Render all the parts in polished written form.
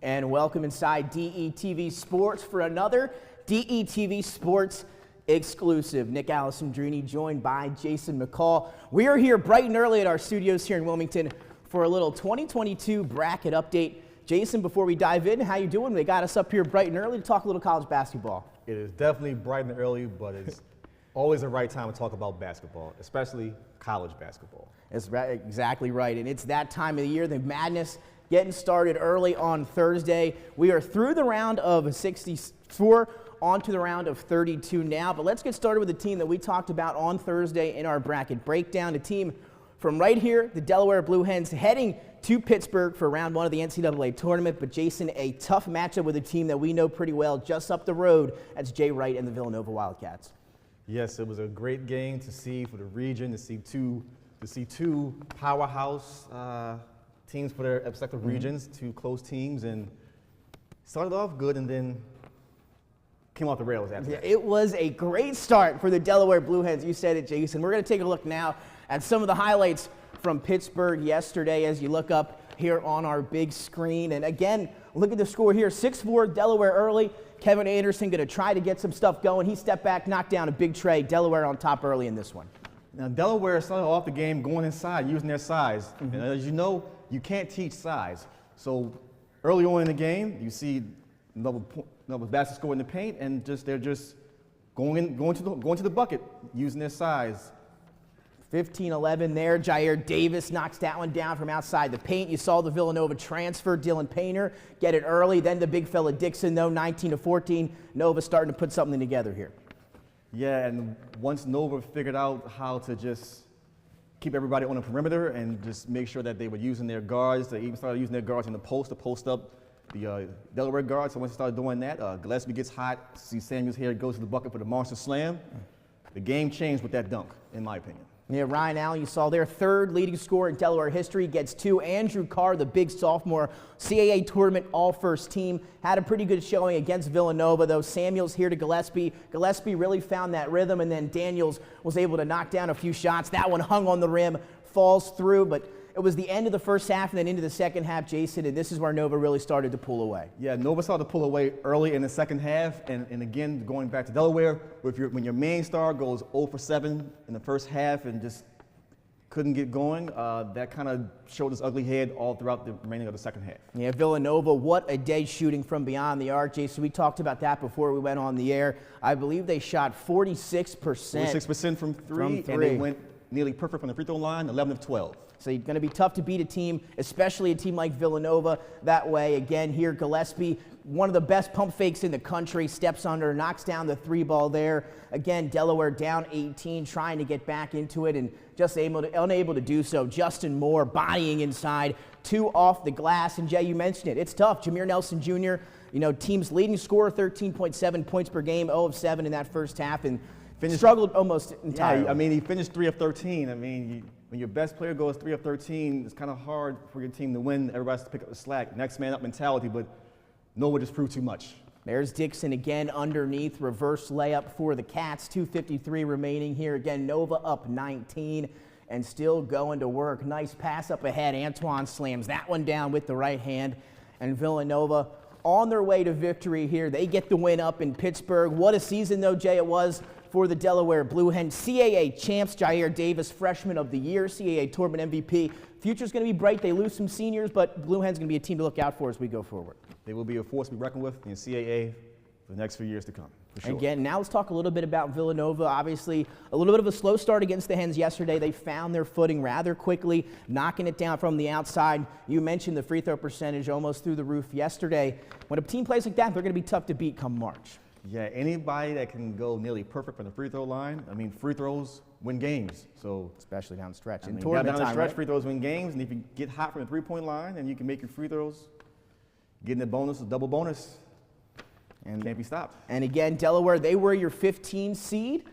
And welcome inside DETV Sports for another DETV Sports exclusive. Nick Alessandrini joined by Jason McCall. We are here bright and early at our studios here in Wilmington for a little 2022 bracket update. Jason, before we dive in, how you doing? They got us up here bright and early to talk a little college basketball. It is definitely bright and early, but it's always the right time to talk about basketball, especially college basketball. That's exactly right, and it's that time of the year, the madness getting started early on Thursday. We are through the round of 64, on to the round of 32 now, but let's get started with the team that we talked about on Thursday in our bracket breakdown. A team from right here, the Delaware Blue Hens, heading to Pittsburgh for round one of the NCAA tournament, but Jason, a tough matchup with a team that we know pretty well just up the road. That's Jay Wright and the Villanova Wildcats. Yes, it was a great game to see for the region, to see two powerhouse teams for their respective regions, two close teams, and started off good and then came off the rails after that. It was a great start for the Delaware Blue Hens. You said it, Jason. We're going to take a look now at some of the highlights from Pittsburgh yesterday as you look up here on our big screen. And again, look at the score here, 6-4 Delaware early. Kevin Anderson going to try to get some stuff going. He stepped back, knocked down a big tray. Delaware on top early in this one. Now, Delaware started off the game going inside, using their size. And as you know, you can't teach size. So early on in the game, you see another basket score in the paint, and they're just going to the bucket using their size. 15-11 there. Jair Davis knocks that one down from outside the paint. You saw the Villanova transfer, Dylan Painter, get it early. Then the big fella Dixon, though, 19-14. Nova starting to put something together here. Yeah, and once Nova figured out how to just keep everybody on the perimeter and just make sure that they were using their guards, they even started using their guards in the post to post up the Delaware guards. So once they started doing that, Gillespie gets hot. See Samuels here, goes to the bucket for the monster slam. The game changed with that dunk, in my opinion. Yeah, Ryan Allen, you saw their third leading scorer in Delaware history, gets two. Andrew Carr, the big sophomore CAA tournament all-first team, had a pretty good showing against Villanova, though. Samuels here to Gillespie. Gillespie really found that rhythm, and then Daniels was able to knock down a few shots. That one hung on the rim, falls through, but it was the end of the first half and then into the second half, Jason, and this is where Nova really started to pull away. Yeah, Nova started to pull away early in the second half, and again, going back to Delaware, when your main star goes 0 for 7 in the first half and just couldn't get going, that kind of showed its ugly head all throughout the remaining of the second half. Yeah, Villanova, what a day shooting from beyond the arc. Jason, we talked about that before we went on the air. I believe they shot 46%. 46% from three, and they went nearly perfect from the free throw line, 11 of 12. So it's going to be tough to beat a team, especially a team like Villanova, that way. Again, here, Gillespie, one of the best pump fakes in the country, steps under, knocks down the three ball there. Again, Delaware down 18, trying to get back into it and just unable to do so. Justin Moore bodying inside, two off the glass. And Jay, you mentioned it. It's tough. Jameer Nelson Jr., team's leading scorer, 13.7 points per game, 0 of 7 in that first half, and struggled almost entirely. Yeah, I mean, he finished 3 of 13. I mean, when your best player goes 3 of 13, it's kind of hard for your team to win. Everybody has to pick up the slack. Next man up mentality, but Nova just proved too much. There's Dixon again underneath, reverse layup for the Cats. 2:53 remaining here. Again, Nova up 19 and still going to work. Nice pass up ahead. Antoine slams that one down with the right hand. And Villanova on their way to victory here. They get the win up in Pittsburgh. What a season, though, Jay, it was for the Delaware Blue Hens. CAA champs, Jair Davis, freshman of the year, CAA tournament MVP. Future's going to be bright. They lose some seniors, but Blue Hens going to be a team to look out for as we go forward. They will be a force to be reckoned with in CAA for the next few years to come, for sure. Again, now let's talk a little bit about Villanova. Obviously, a little bit of a slow start against the Hens yesterday. They found their footing rather quickly, knocking it down from the outside. You mentioned the free throw percentage almost through the roof yesterday. When a team plays like that, they're going to be tough to beat come March. Yeah, anybody that can go nearly perfect from the free throw line, I mean, free throws win games. So especially down the stretch. In tournament down the stretch, free throws win games, and if you get hot from the three-point line and you can make your free throws, getting a bonus, a double bonus, and can't be stopped. And again, Delaware, they were your 15 seed.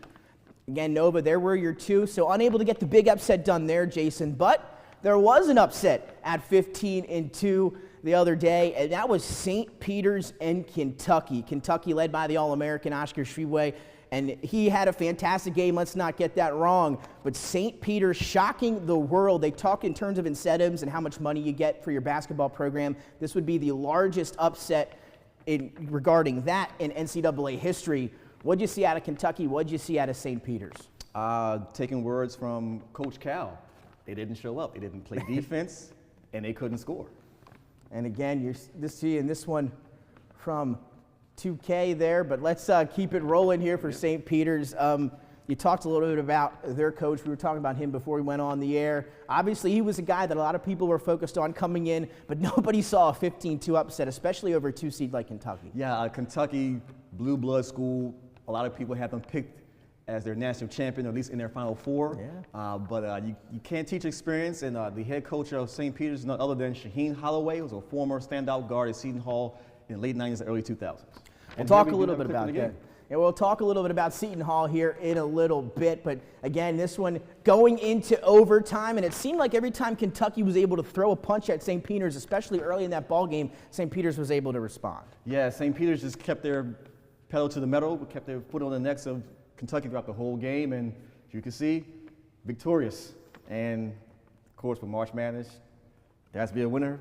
Again, Nova, they were your 2. So unable to get the big upset done there, Jason. But there was an upset at 15-2 the other day, and that was St. Peter's and Kentucky. Kentucky led by the All-American Oscar Shriwe and he had a fantastic game. Let's not get that wrong. But St. Peter's shocking the world. They talk in terms of incentives and how much money you get for your basketball program. This would be the largest upset regarding that in NCAA history. What'd you see out of Kentucky? What'd you see out of St. Peter's? Taking words from Coach Cal, they didn't show up. They didn't play defense, and they couldn't score. And again, you're seeing this one from 2K there, but let's keep it rolling here for St. Peter's. You talked a little bit about their coach. We were talking about him before we went on the air. Obviously, he was a guy that a lot of people were focused on coming in, but nobody saw a 15-2 upset, especially over a 2-seed like Kentucky. Yeah, Kentucky, blue blood school. A lot of people have them picked as their national champion, or at least in their Final Four. Yeah. But you can't teach experience, and the head coach of St. Peter's is none other than Shaheen Holloway, who's a former standout guard at Seton Hall in the late 90s and early 2000s. We'll talk a little bit about that. And we'll talk a little bit about Seton Hall here in a little bit. But again, this one going into overtime, and it seemed like every time Kentucky was able to throw a punch at St. Peter's, especially early in that ball game, St. Peter's was able to respond. Yeah, St. Peter's just kept their pedal to the metal, kept their foot on the necks of Kentucky throughout the whole game, and as you can see, victorious. And of course, for March Madness, there has to be a winner.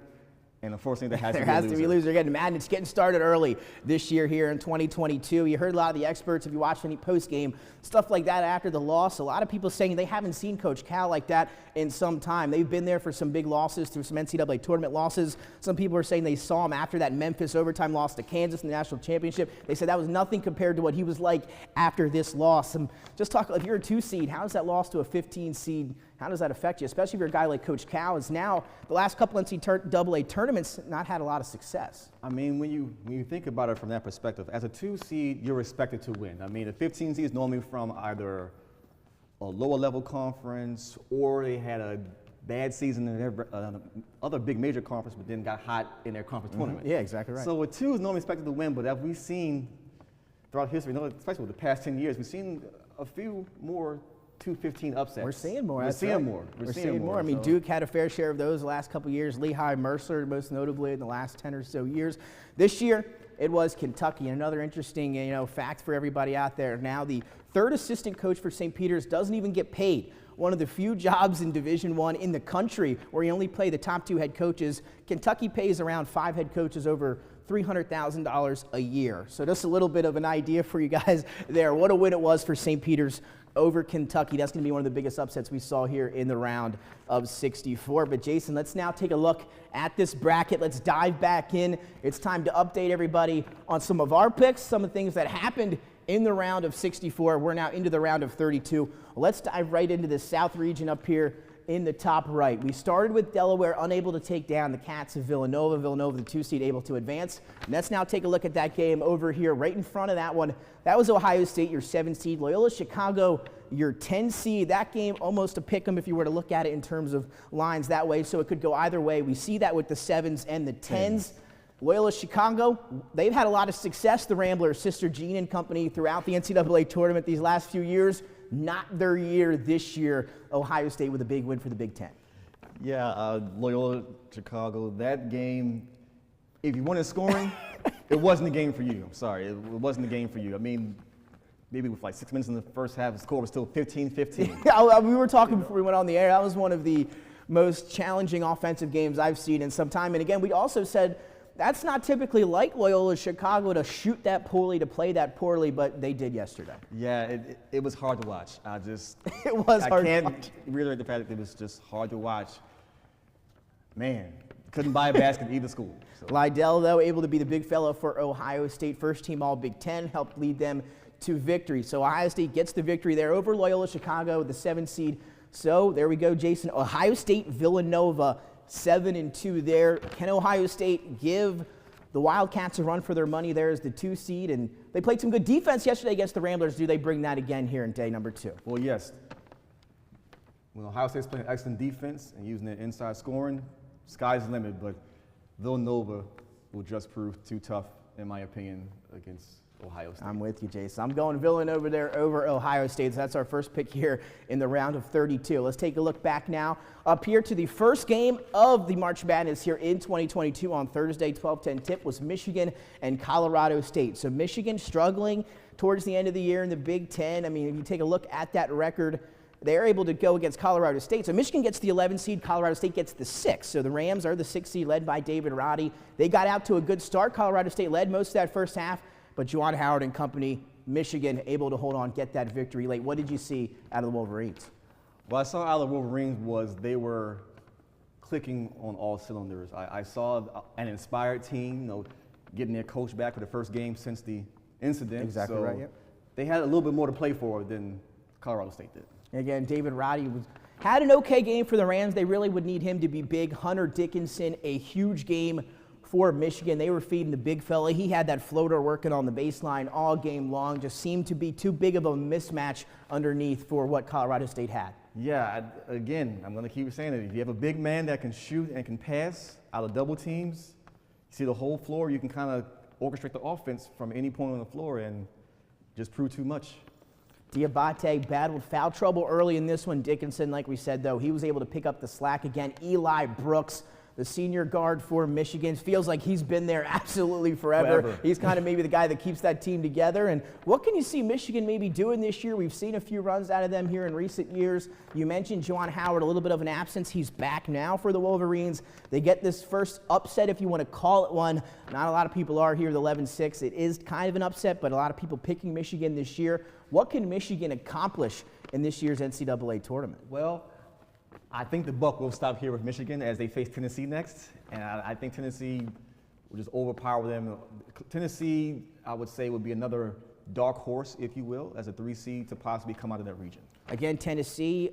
And unfortunately, there has to be a loser. Again, Madness getting started early this year here in 2022. You heard a lot of the experts, if you watched any post-game, stuff like that after the loss. A lot of people saying they haven't seen Coach Cal like that in some time. They've been there for some big losses, through some NCAA tournament losses. Some people are saying they saw him after that Memphis overtime loss to Kansas in the national championship. They said that was nothing compared to what he was like after this loss. And just talk, if you're a 2-seed, how does that loss to a 15-seed, how does that affect you? Especially if you're a guy like Coach Cal, is now the last couple NCAA tournaments not had a lot of success. I mean, when you think about it from that perspective, as a 2-seed, you're expected to win. I mean, a 15 seed is normally from either a lower level conference, or they had a bad season in their other big major conference, but then got hot in their conference tournament. Yeah, exactly right. So a 2 is normally expected to win, but as we've seen throughout history, especially with the past 10 years, we've seen a few more 2-15 upsets. We're seeing more. We're seeing more. We're seeing more. I mean, Duke had a fair share of those the last couple of years. Lehigh, Mercer, most notably in the last 10 or so years. This year, it was Kentucky. And another interesting, fact for everybody out there. Now, the third assistant coach for St. Peter's doesn't even get paid. One of the few jobs in Division I in the country where you only play the top 2 head coaches. Kentucky pays around 5 head coaches over $300,000 a year. So just a little bit of an idea for you guys there. What a win it was for St. Peter's over Kentucky. That's going to be one of the biggest upsets we saw here in the round of 64. But Jason, let's now take a look at this bracket. Let's dive back in. It's time to update everybody on some of our picks, some of the things that happened in the round of 64. We're now into the round of 32. Let's dive right into the South region up here in the top right. We started with Delaware unable to take down the Cats of Villanova. Villanova, the 2-seed, able to advance. And let's now take a look at that game over here right in front of that one. That was Ohio State, your 7-seed. Loyola Chicago, your 10-seed. That game almost a pick 'em if you were to look at it in terms of lines that way. So it could go either way. We see that with the 7s and the 10s. Loyola Chicago, they've had a lot of success, the Ramblers, Sister Jean and company, throughout the NCAA tournament these last few years. Not their year this year. Ohio State with a big win for the Big Ten. Yeah, Loyola Chicago, that game, if you wanted scoring, it wasn't a game for you. I'm sorry, it wasn't a game for you. I mean, maybe with like 6 minutes in the first half, the score was still 15-15. Yeah, we were talking before we went on the air. That was one of the most challenging offensive games I've seen in some time. And again, we also said that's not typically like Loyola Chicago to shoot that poorly, to play that poorly, but they did yesterday. Yeah, it was hard to watch. It was hard to watch. I can't reiterate the fact that it was just hard to watch. Man, couldn't buy a basket at either school. So. Lydell, though, able to be the big fella for Ohio State, first team All Big Ten, helped lead them to victory. So Ohio State gets the victory there over Loyola Chicago, the 7-seed. So there we go, Jason. Ohio State, Villanova, 7-2 there. Can Ohio State give the Wildcats a run for their money there as the 2-seed? And they played some good defense yesterday against the Ramblers. Do they bring that again here in day number 2? Well, yes. When Ohio State's playing excellent defense and using their inside scoring, sky's the limit. But Villanova will just prove too tough, in my opinion, against Ohio State. I'm with you, Jason. I'm going Villanova there over Ohio State. So that's our first pick here in the round of 32. Let's take a look back now up here to the first game of the March Madness here in 2022 on Thursday. 12:10 tip was Michigan and Colorado State. So Michigan struggling towards the end of the year in the Big Ten. I mean, if you take a look at that record, they're able to go against Colorado State. So Michigan gets the 11 seed, Colorado State gets the 6. So the Rams are the 6 seed led by David Roddy. They got out to a good start. Colorado State led most of that first half, but Juwan Howard and company, Michigan, able to hold on, get that victory late. What did you see out of the Wolverines? What I saw out of the Wolverines was they were clicking on all cylinders. I saw an inspired team, getting their coach back for the first game since the incident. Exactly so right, yep. They had a little bit more to play for than Colorado State did. Again, David Roddy had an okay game for the Rams. They really would need him to be big. Hunter Dickinson, a huge game for Michigan. They were feeding the big fella. He had that floater working on the baseline all game long. Just seemed to be too big of a mismatch underneath for what Colorado State had. Yeah, again, I'm going to keep saying it. If you have a big man that can shoot and can pass out of double teams, you see the whole floor, you can kind of orchestrate the offense from any point on the floor and just prove too much. Diabate battled foul trouble early in this one. Dickinson, like we said, though, he was able to pick up the slack again. Eli Brooks, the senior guard for Michigan, feels like he's been there absolutely forever. He's kind of maybe the guy that keeps that team together. And what can you see Michigan maybe doing this year? We've seen a few runs out of them here in recent years. You mentioned Juwan Howard, a little bit of an absence. He's back now for the Wolverines. They get this first upset, if you want to call it one. Not a lot of people are here with 11-6. It is kind of an upset, but a lot of people picking Michigan this year. What can Michigan accomplish in this year's NCAA tournament? Well, I think the buck will stop here with Michigan as they face Tennessee next, and I think Tennessee will just overpower them. Tennessee, I would say, would be another dark horse, if you will, as a 3 seed to possibly come out of that region. Again, Tennessee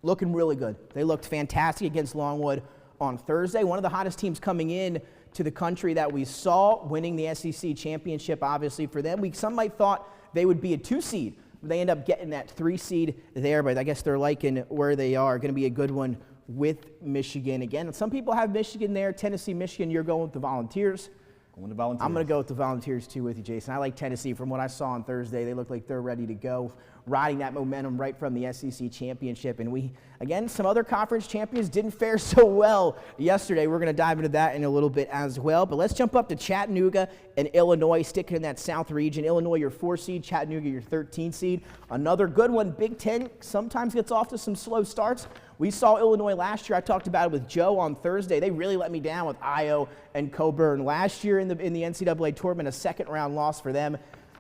looking really good. They looked fantastic against Longwood on Thursday. One of the hottest teams coming in to the country that we saw, winning the SEC championship, obviously, for them. Some might thought they would be a 2 seed. They end up getting that 3 seed there, but I guess they're liking where they are. Going to be a good one with Michigan again. Some people have Michigan there. Tennessee, Michigan, you're going with the Volunteers. Going with the Volunteers. I'm going to go with the Volunteers too with you, Jason. I like Tennessee. From what I saw on Thursday, they look like they're ready to go, riding that momentum right from the SEC championship. And we, again, some other conference champions didn't fare so well yesterday. We're going to dive into that in a little bit as well. But let's jump up to Chattanooga and Illinois, sticking in that South region. Illinois, your 4 seed. Chattanooga, your 13 seed. Another good one. Big Ten sometimes gets off to some slow starts. We saw Illinois last year. I talked about it with Joe on Thursday. They really let me down with Io and Coburn. Last year in the NCAA tournament, a second-round loss for them.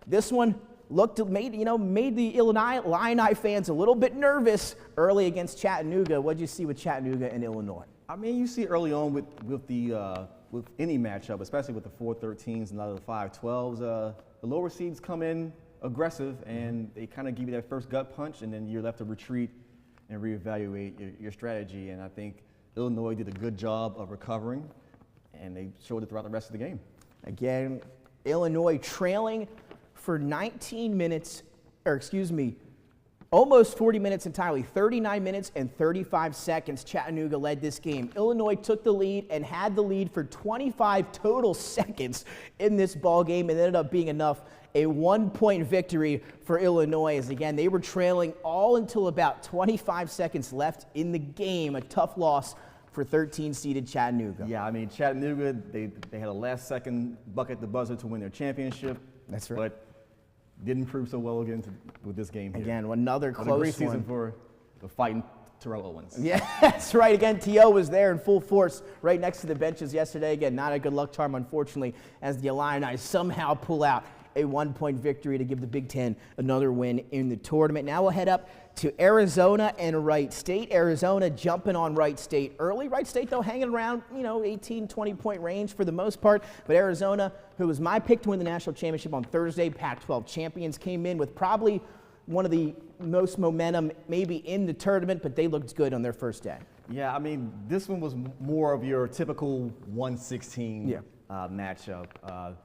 This one made the Illini fans a little bit nervous early against Chattanooga. What did you see with Chattanooga and Illinois? I mean, you see early on with any matchup, especially with the 4-13s and not the 5-12s, the lower seeds come in aggressive and they kind of give you that first gut punch, and then you're left to retreat and reevaluate your strategy. And I think Illinois did a good job of recovering, and they showed it throughout the rest of the game. Again, Illinois trailing for 19 minutes, almost 40 minutes entirely, 39 minutes and 35 seconds. Chattanooga led this game. Illinois took the lead and had the lead for 25 total seconds in this ball game, and ended up being enough. A 1-point victory for Illinois, as again, they were trailing all until about 25 seconds left in the game. A tough loss for 13-seeded Chattanooga. Yeah, I mean, Chattanooga, they had a last-second bucket at the buzzer to win their championship. That's right. But didn't prove so well again with this game here. Again, another close one. A great season for the fighting Terrell Owens. Yeah, that's right. Again, T.O. was there in full force right next to the benches yesterday. Again, not a good luck charm, unfortunately, as the Illini somehow pull out a 1-point victory to give the Big Ten another win in the tournament. Now we'll head up to Arizona and Wright State. Arizona jumping on Wright State early. Wright State, though, hanging around, 18, 20-point range for the most part. But Arizona, who was my pick to win the national championship on Thursday, Pac-12 champions, came in with probably one of the most momentum maybe in the tournament, but they looked good on their first day. Yeah, I mean, this one was more of your typical 1-16 matchup.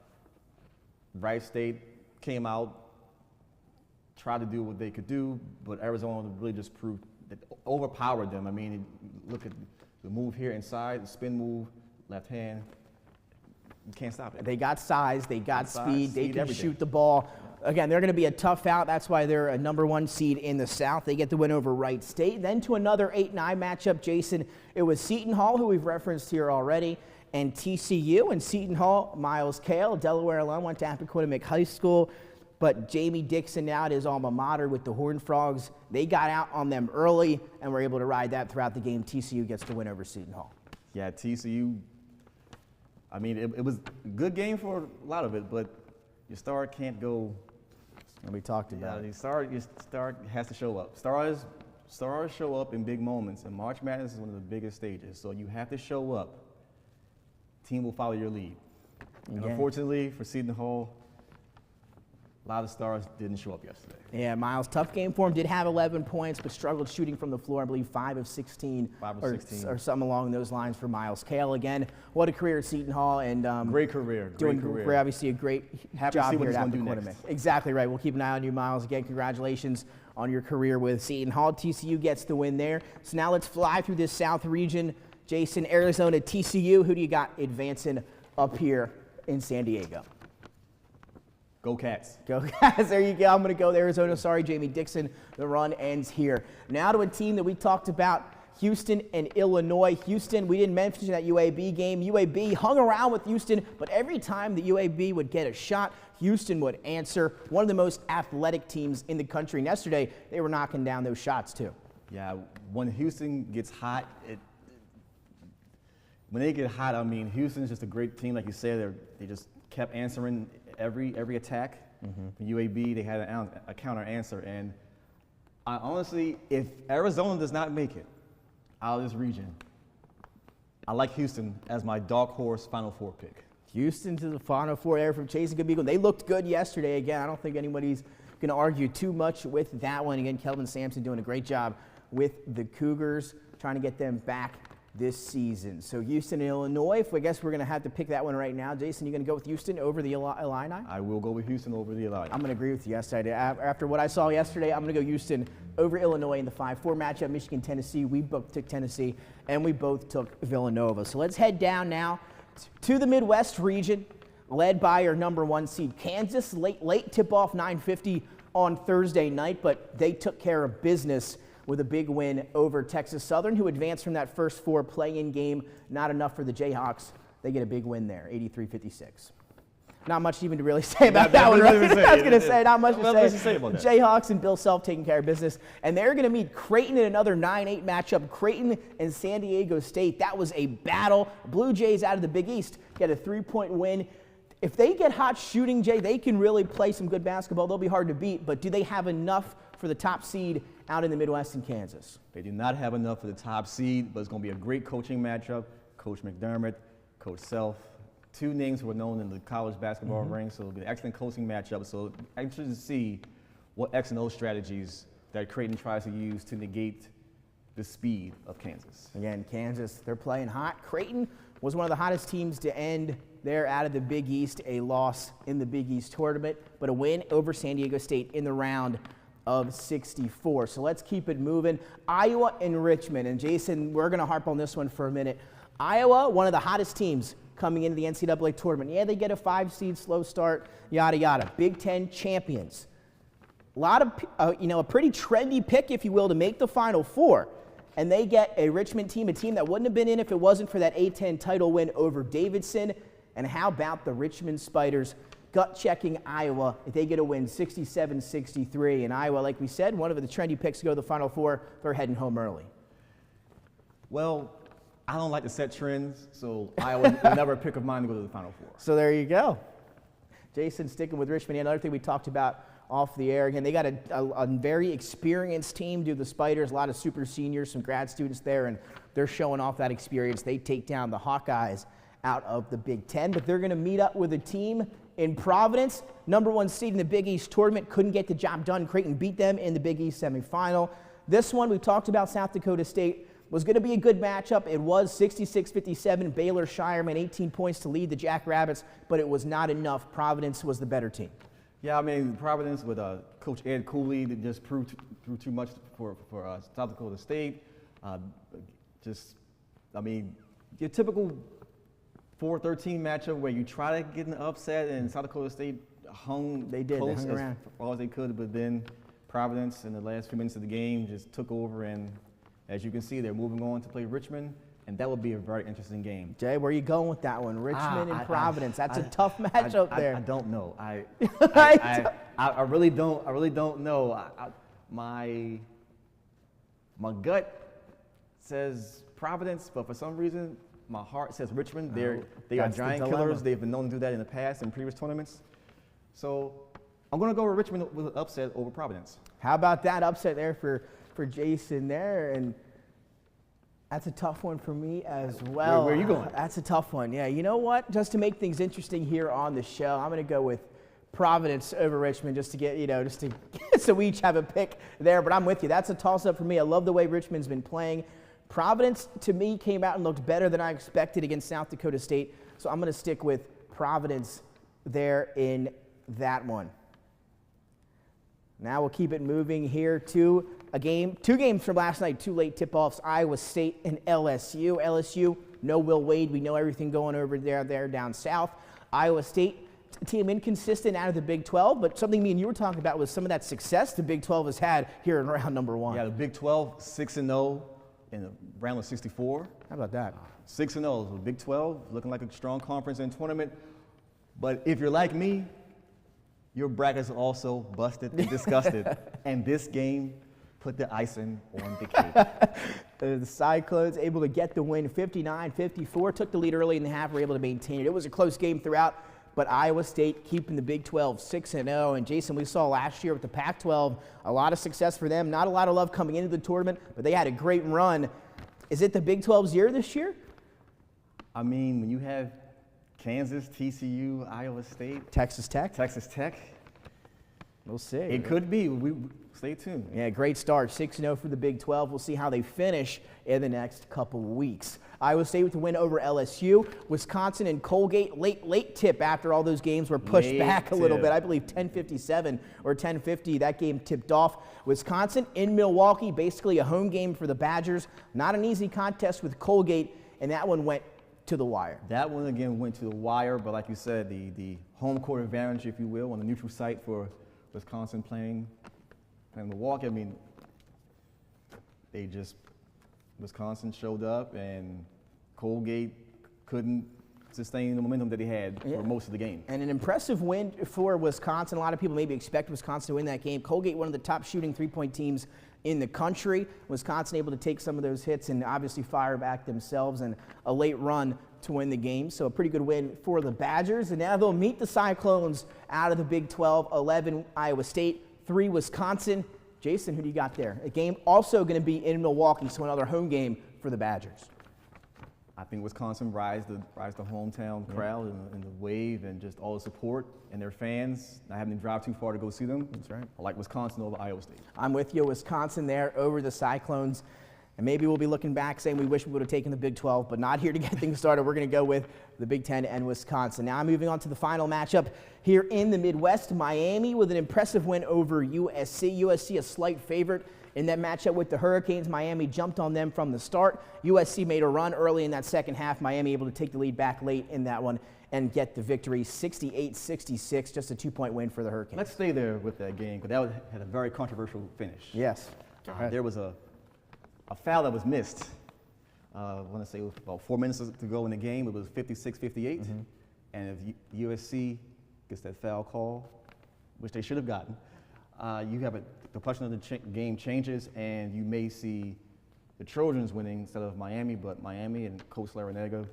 Wright State came out, tried to do what they could do, but Arizona really just proved that overpowered them. I mean, look at the move here inside, the spin move, left hand. you can't stop it. They got size, they got speed, they can everything. shoot the ball. Again, they're going to be a tough out. That's why they're a #1 seed in the South. They get the win over Wright State. Then to another 8-9 matchup, Jason. It was Seton Hall, who we've referenced here already, and TCU. And Seton Hall, Miles Cale, Delaware alum, went to Appoquinimink High School. But Jamie Dixon now at his alma mater with the Horned Frogs. They got out on them early and were able to ride that throughout the game. TCU gets the win over Seton Hall. Yeah, TCU, I mean, it was a good game for a lot of it, but your star can't go. And we talked about it. Your star has to show up. Stars show up in big moments, and March Madness is one of the biggest stages. So you have to show up. Team will follow your lead. And unfortunately for Seton Hall, a lot of stars didn't show up yesterday. Yeah, Miles, tough game for him. Did have 11 points, but struggled shooting from the floor. I believe 5 of 16. 5 of 16. Or something along those lines for Miles Cale. Again, what a career at Seton Hall. And great career. Doing Great career. obviously a great job here at Appoquinimink. Exactly right. We'll keep an eye on you, Miles. Again, congratulations on your career with Seton Hall. TCU gets the win there. So now let's fly through this South region. Jason, Arizona, TCU. Who do you got advancing up here in San Diego? Go Cats. Go Cats. There you go. I'm going to go to Arizona. Sorry, Jamie Dixon. The run ends here. Now to a team that we talked about, Houston and Illinois. Houston, we didn't mention that UAB game. UAB hung around with Houston, but every time the UAB would get a shot, Houston would answer. One of the most athletic teams in the country. And yesterday, they were knocking down those shots too. Yeah, when Houston gets hot, when they get hot, I mean, Houston's just a great team. Like you said, they just kept answering every attack. From UAB, they had a counter answer. And I honestly, if Arizona does not make it out of this region, I like Houston as my dark horse Final Four pick. Houston to the Final Four there from Chasing Good Beagle. They looked good yesterday. Again, I don't think anybody's going to argue too much with that one. Again, Kelvin Sampson doing a great job with the Cougars, trying to get them back this season. So Houston and Illinois, I guess we're going to have to pick that one right now. Jason, you going to go with Houston over the Illini? I will go with Houston over the Illini. I'm going to agree with you. Yes, I did. After what I saw yesterday, I'm going to go Houston over Illinois in the 5-4 matchup. Michigan, Tennessee. We both took Tennessee, and we both took Villanova. So let's head down now to the Midwest region, led by our #1 seed Kansas. Late tip-off, 9:50 on Thursday night, but they took care of business with a big win over Texas Southern, who advanced from that first 4 play-in game. Not enough for the Jayhawks. They get a big win there, 83-56. Not much even to really say about that one, right? I was going to say, not much to say about that. Jayhawks and Bill Self taking care of business. And they're going to meet Creighton in another 9-8 matchup. Creighton and San Diego State. That was a battle. Blue Jays out of the Big East get a 3-point win. If they get hot shooting, Jay, they can really play some good basketball. They'll be hard to beat. But do they have enough for the top seed out in the Midwest in Kansas? They do not have enough for the top seed, but it's going to be a great coaching matchup. Coach McDermott, Coach Self, 2 names who are known in the college basketball ring, so it'll be an excellent coaching matchup. So I'm interested to see what X and O strategies that Creighton tries to use to negate the speed of Kansas. Again, Kansas, they're playing hot. Creighton was one of the hottest teams to end there out of the Big East, a loss in the Big East tournament, but a win over San Diego State in the round of 64. So let's keep it moving. Iowa and Richmond. And Jason, we're going to harp on this one for a minute. Iowa, one of the hottest teams coming into the NCAA tournament. Yeah, they get a 5 seed, slow start, yada, yada. Big Ten champions. A lot of, a pretty trendy pick, if you will, to make the Final Four. And they get a Richmond team, a team that wouldn't have been in if it wasn't for that A-10 title win over Davidson. And how about the Richmond Spiders gut-checking Iowa if they get a win 67-63. And Iowa, like we said, one of the trendy picks to go to the Final Four. They're heading home early. Well, I don't like to set trends, so Iowa was never a pick of mine to go to the Final Four. So there you go. Jason sticking with Richmond. Another thing we talked about off the air. Again, they got a very experienced team, do the Spiders, a lot of super seniors, some grad students there, and they're showing off that experience. They take down the Hawkeyes out of the Big Ten, but they're going to meet up with a team in Providence, #1 seed in the Big East tournament, couldn't get the job done. Creighton beat them in the Big East semifinal. This one, we talked about South Dakota State, was going to be a good matchup. It was 66-57. Baylor Shireman, 18 points to lead the Jackrabbits, but it was not enough. Providence was the better team. Yeah, I mean, Providence with Coach Ed Cooley that just proved too much for South Dakota State. Your typical 4-13 matchup where you try to get an upset, and South Dakota State hung close as far as they could, but then Providence in the last few minutes of the game just took over, and as you can see, they're moving on to play Richmond, and that will be a very interesting game. Jay, where are you going with that one? Richmond and Providence. That's a tough matchup there. I don't know. I really don't know. My gut says Providence, but for some reason, my heart says Richmond. They are giant killers. They've been known to do that in the past in previous tournaments. So I'm going to go with Richmond with an upset over Providence. How about that upset there for Jason there? And that's a tough one for me as well. Where are you going? That's a tough one. Yeah, you know what? Just to make things interesting here on the show, I'm going to go with Providence over Richmond just to get, so we each have a pick there. But I'm with you. That's a toss-up for me. I love the way Richmond's been playing. Providence, to me, came out and looked better than I expected against South Dakota State. So I'm going to stick with Providence there in that one. Now we'll keep it moving here to two games from last night, 2 late tip-offs, Iowa State and LSU. LSU, no Will Wade. We know everything going over there down south. Iowa State, team inconsistent out of the Big 12, but something me and you were talking about was some of that success the Big 12 has had here in round number 1. Yeah, the Big 12, 6-0 in the round of 64. How about that? 6-0, the Big 12, looking like a strong conference and tournament. But if you're like me, your brackets are also busted and disgusted. And this game put the icing on the cake. The Cyclones able to get the win 59-54, took the lead early in the half, were able to maintain it. It was a close game throughout, but Iowa State keeping the Big 12 6-0. And Jason, we saw last year with the Pac-12, a lot of success for them. Not a lot of love coming into the tournament, but they had a great run. Is it the Big 12's year this year? I mean, when you have Kansas, TCU, Iowa State, Texas Tech. We'll see. It could be. We stay tuned. Yeah, great start. 6-0 for the Big 12. We'll see how they finish in the next couple weeks. Iowa State with the win over LSU. Wisconsin and Colgate, late tip after all those games were pushed back a little bit. I believe 10:57 or 10:50, that game tipped off. Wisconsin in Milwaukee, basically a home game for the Badgers. Not an easy contest with Colgate, and that one went to the wire. That one, again, went to the wire, but like you said, the home court advantage, if you will, on the neutral site for Wisconsin playing Milwaukee. I mean, Wisconsin showed up, and Colgate couldn't sustain the momentum that he had for most of the game. And an impressive win for Wisconsin. A lot of people maybe expect Wisconsin to win that game. Colgate, one of the top shooting three-point teams in the country. Wisconsin able to take some of those hits and obviously fire back themselves, and a late run to win the game. So a pretty good win for the Badgers. And now they'll meet the Cyclones out of the Big 12, 11 Iowa State, 3 Wisconsin. Jason, who do you got there? A game also going to be in Milwaukee, so another home game for the Badgers. I think Wisconsin rise the hometown crowd and the wave and just all the support and their fans, not having to drive too far to go see them. That's right. I like Wisconsin over Iowa State. I'm with you. Wisconsin there over the Cyclones. And maybe we'll be looking back saying we wish we would have taken the Big 12, but not here to get things started. We're going to go with the Big 10 and Wisconsin. Now moving on to the final matchup here in the Midwest. Miami with an impressive win over USC. USC a slight favorite in that matchup with the Hurricanes. Miami jumped on them from the start. USC made a run early in that second half. Miami able to take the lead back late in that one and get the victory 68-66, just a 2-point win for the Hurricanes. Let's stay there with that game, because that had a very controversial finish. Yes. There was a foul that was missed. I want to say it was about 4 minutes to go in the game. It was 56-58. And if USC gets that foul call, which they should have gotten, you have the portion of the game changes, and you may see the Trojans winning instead of Miami, but Miami and Coach Larinaga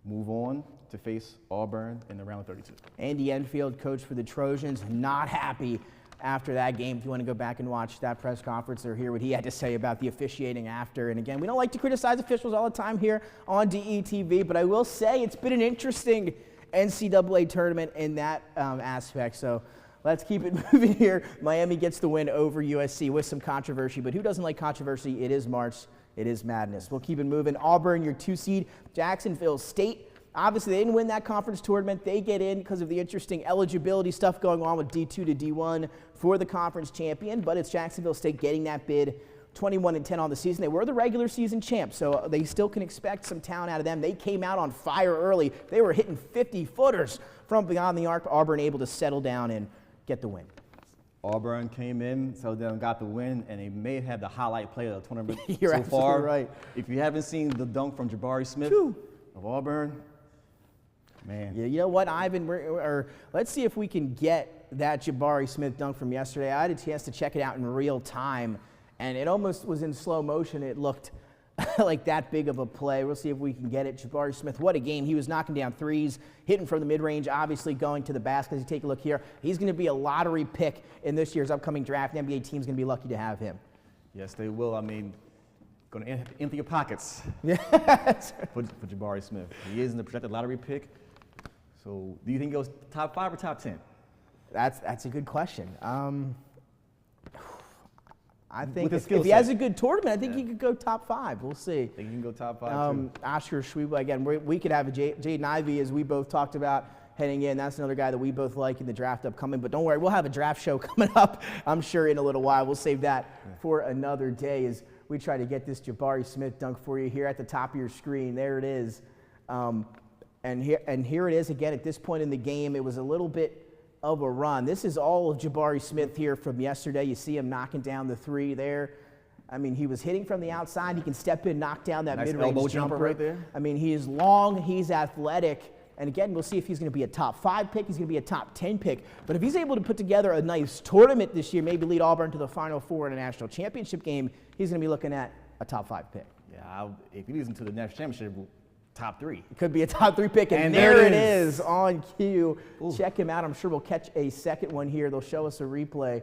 move on to face Auburn in the round of 32. Andy Enfield, coach for the Trojans, not happy after that game. If you want to go back and watch that press conference or hear what he had to say about the officiating after. And again, we don't like to criticize officials all the time here on DETV, but I will say it's been an interesting NCAA tournament in that aspect. So let's keep it moving here. Miami gets the win over USC with some controversy, but who doesn't like controversy? It is March. It is madness. We'll keep it moving. Auburn, your 2 seed. Jacksonville State. Obviously, they didn't win that conference tournament. They get in because of the interesting eligibility stuff going on with D2 to D1 for the conference champion, but it's Jacksonville State getting that bid 21-10 on the season. They were the regular season champs, so they still can expect some talent out of them. They came out on fire early. They were hitting 50-footers from beyond the arc. Auburn able to settle down and get the win. Auburn came in, settled down, got the win, and they may have the highlight play of the tournament You're so absolutely far. right. If you haven't seen the dunk from Jabari Smith of Auburn, man. Yeah, you know what, Ivan? Let's see if we can get that Jabari Smith dunk from yesterday. I had a chance to check it out in real time, and it almost was in slow motion. It looked like that big of a play. We'll see if we can get it. Jabari Smith, what a game. He was knocking down threes, hitting from the mid-range, obviously going to the basket. As you take a look here, he's going to be a lottery pick in this year's upcoming draft. The NBA team's going to be lucky to have him. Yes, they will. I mean, going to empty your pockets for Jabari Smith. He is in the projected lottery pick. So do you think he goes top 5 or top 10? That's a good question. I think if he set. has a good tournament, I think he could go top 5. We'll see. I think he can go top 5 too. Oscar Schweba, again, we could have a Jaden Ivey, as we both talked about heading in. That's another guy that we both like in the draft upcoming. But don't worry, we'll have a draft show coming up, I'm sure, in a little while. We'll save that for another day as we try to get this Jabari Smith dunk for you here at the top of your screen. There it is. And here it is again at this point in the game. It was a little bit of a run. This is all of Jabari Smith here from yesterday. You see him knocking down the three there. I mean, he was hitting from the outside. He can step in, knock down that nice mid-range elbow jumper right there. I mean, he is long, he's athletic, and again, we'll see if he's going to be a top 5 pick, he's going to be a top 10 pick. But if he's able to put together a nice tournament this year, maybe lead Auburn to the Final Four in a national championship game, he's going to be looking at a top 5 pick. Yeah, if he leads into the national championship, top 3. It could be a top 3 pick, and there it is on cue. Ooh. Check him out. I'm sure we'll catch a second one here. They'll show us a replay.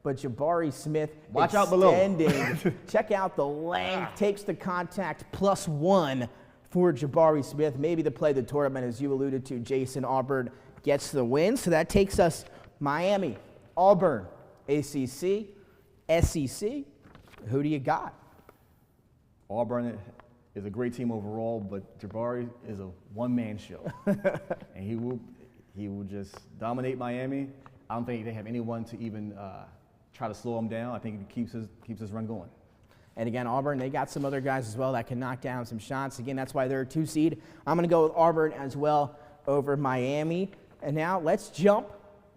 But Jabari Smith watch out below. Check out the length, takes the contact, +1 for Jabari Smith. Maybe the play of the tournament, as you alluded to, Jason. Auburn gets the win. So that takes us Miami, Auburn, ACC, SEC. Who do you got? Auburn is a great team overall, but Jabari is a one-man show. And he will just dominate Miami. I don't think they have anyone to even try to slow him down. I think he keeps his run going. And again, Auburn, they got some other guys as well that can knock down some shots. Again, that's why they're a 2 seed. I'm going to go with Auburn as well over Miami. And now let's jump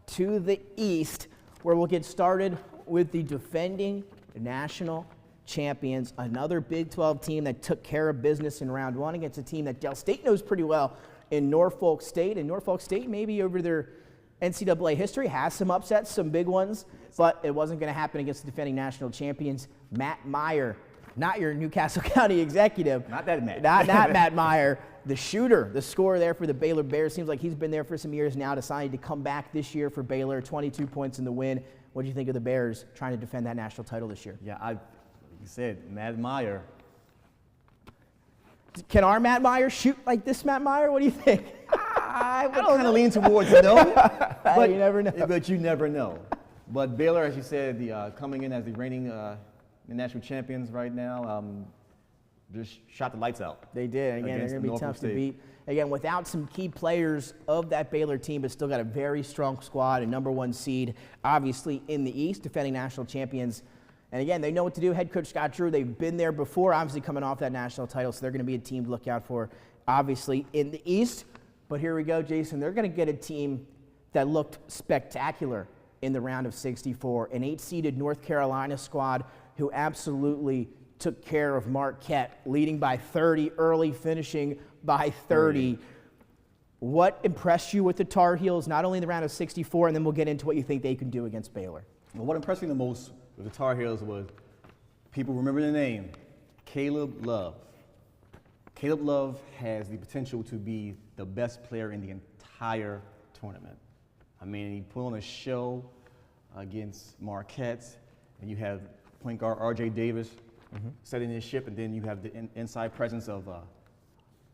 to the East, where we'll get started with the defending national champions, another Big 12 team that took care of business in round 1 against a team that Del State knows pretty well in Norfolk State. And Norfolk State, maybe over their NCAA history, has some upsets, some big ones, but it wasn't going to happen against the defending national champions. Matt Meyer, not your Newcastle County executive. Not that Matt. Not Matt Meyer, the shooter, the scorer there for the Baylor Bears. Seems like he's been there for some years now, decided to come back this year for Baylor, 22 points in the win. What do you think of the Bears trying to defend that national title this year? Yeah, you said Matt Meyer. Can our Matt Meyer shoot like this Matt Meyer? What do you think? I would kind of lean towards no, but you never know. But you never know. But Baylor, as you said, coming in as the reigning national champions right now, just shot the lights out. They did. Again, they're going to be tough to beat. Again, without some key players of that Baylor team, but still got a very strong squad, a #1 seed, obviously in the East, defending national champions. And again, they know what to do. Head coach Scott Drew, they've been there before, obviously coming off that national title, so they're going to be a team to look out for, obviously, in the East. But here we go, Jason. They're going to get a team that looked spectacular in the round of 64, an 8-seeded North Carolina squad who absolutely took care of Marquette, leading by 30 early, finishing by 30. What impressed you with the Tar Heels, not only in the round of 64, and then we'll get into what you think they can do against Baylor? Well, what impressed me the most with the Tar Heels was, people remember the name, Caleb Love. Caleb Love has the potential to be the best player in the entire tournament. I mean, he put on a show against Marquette, and you have point guard R.J. Davis setting his ship, and then you have the inside presence of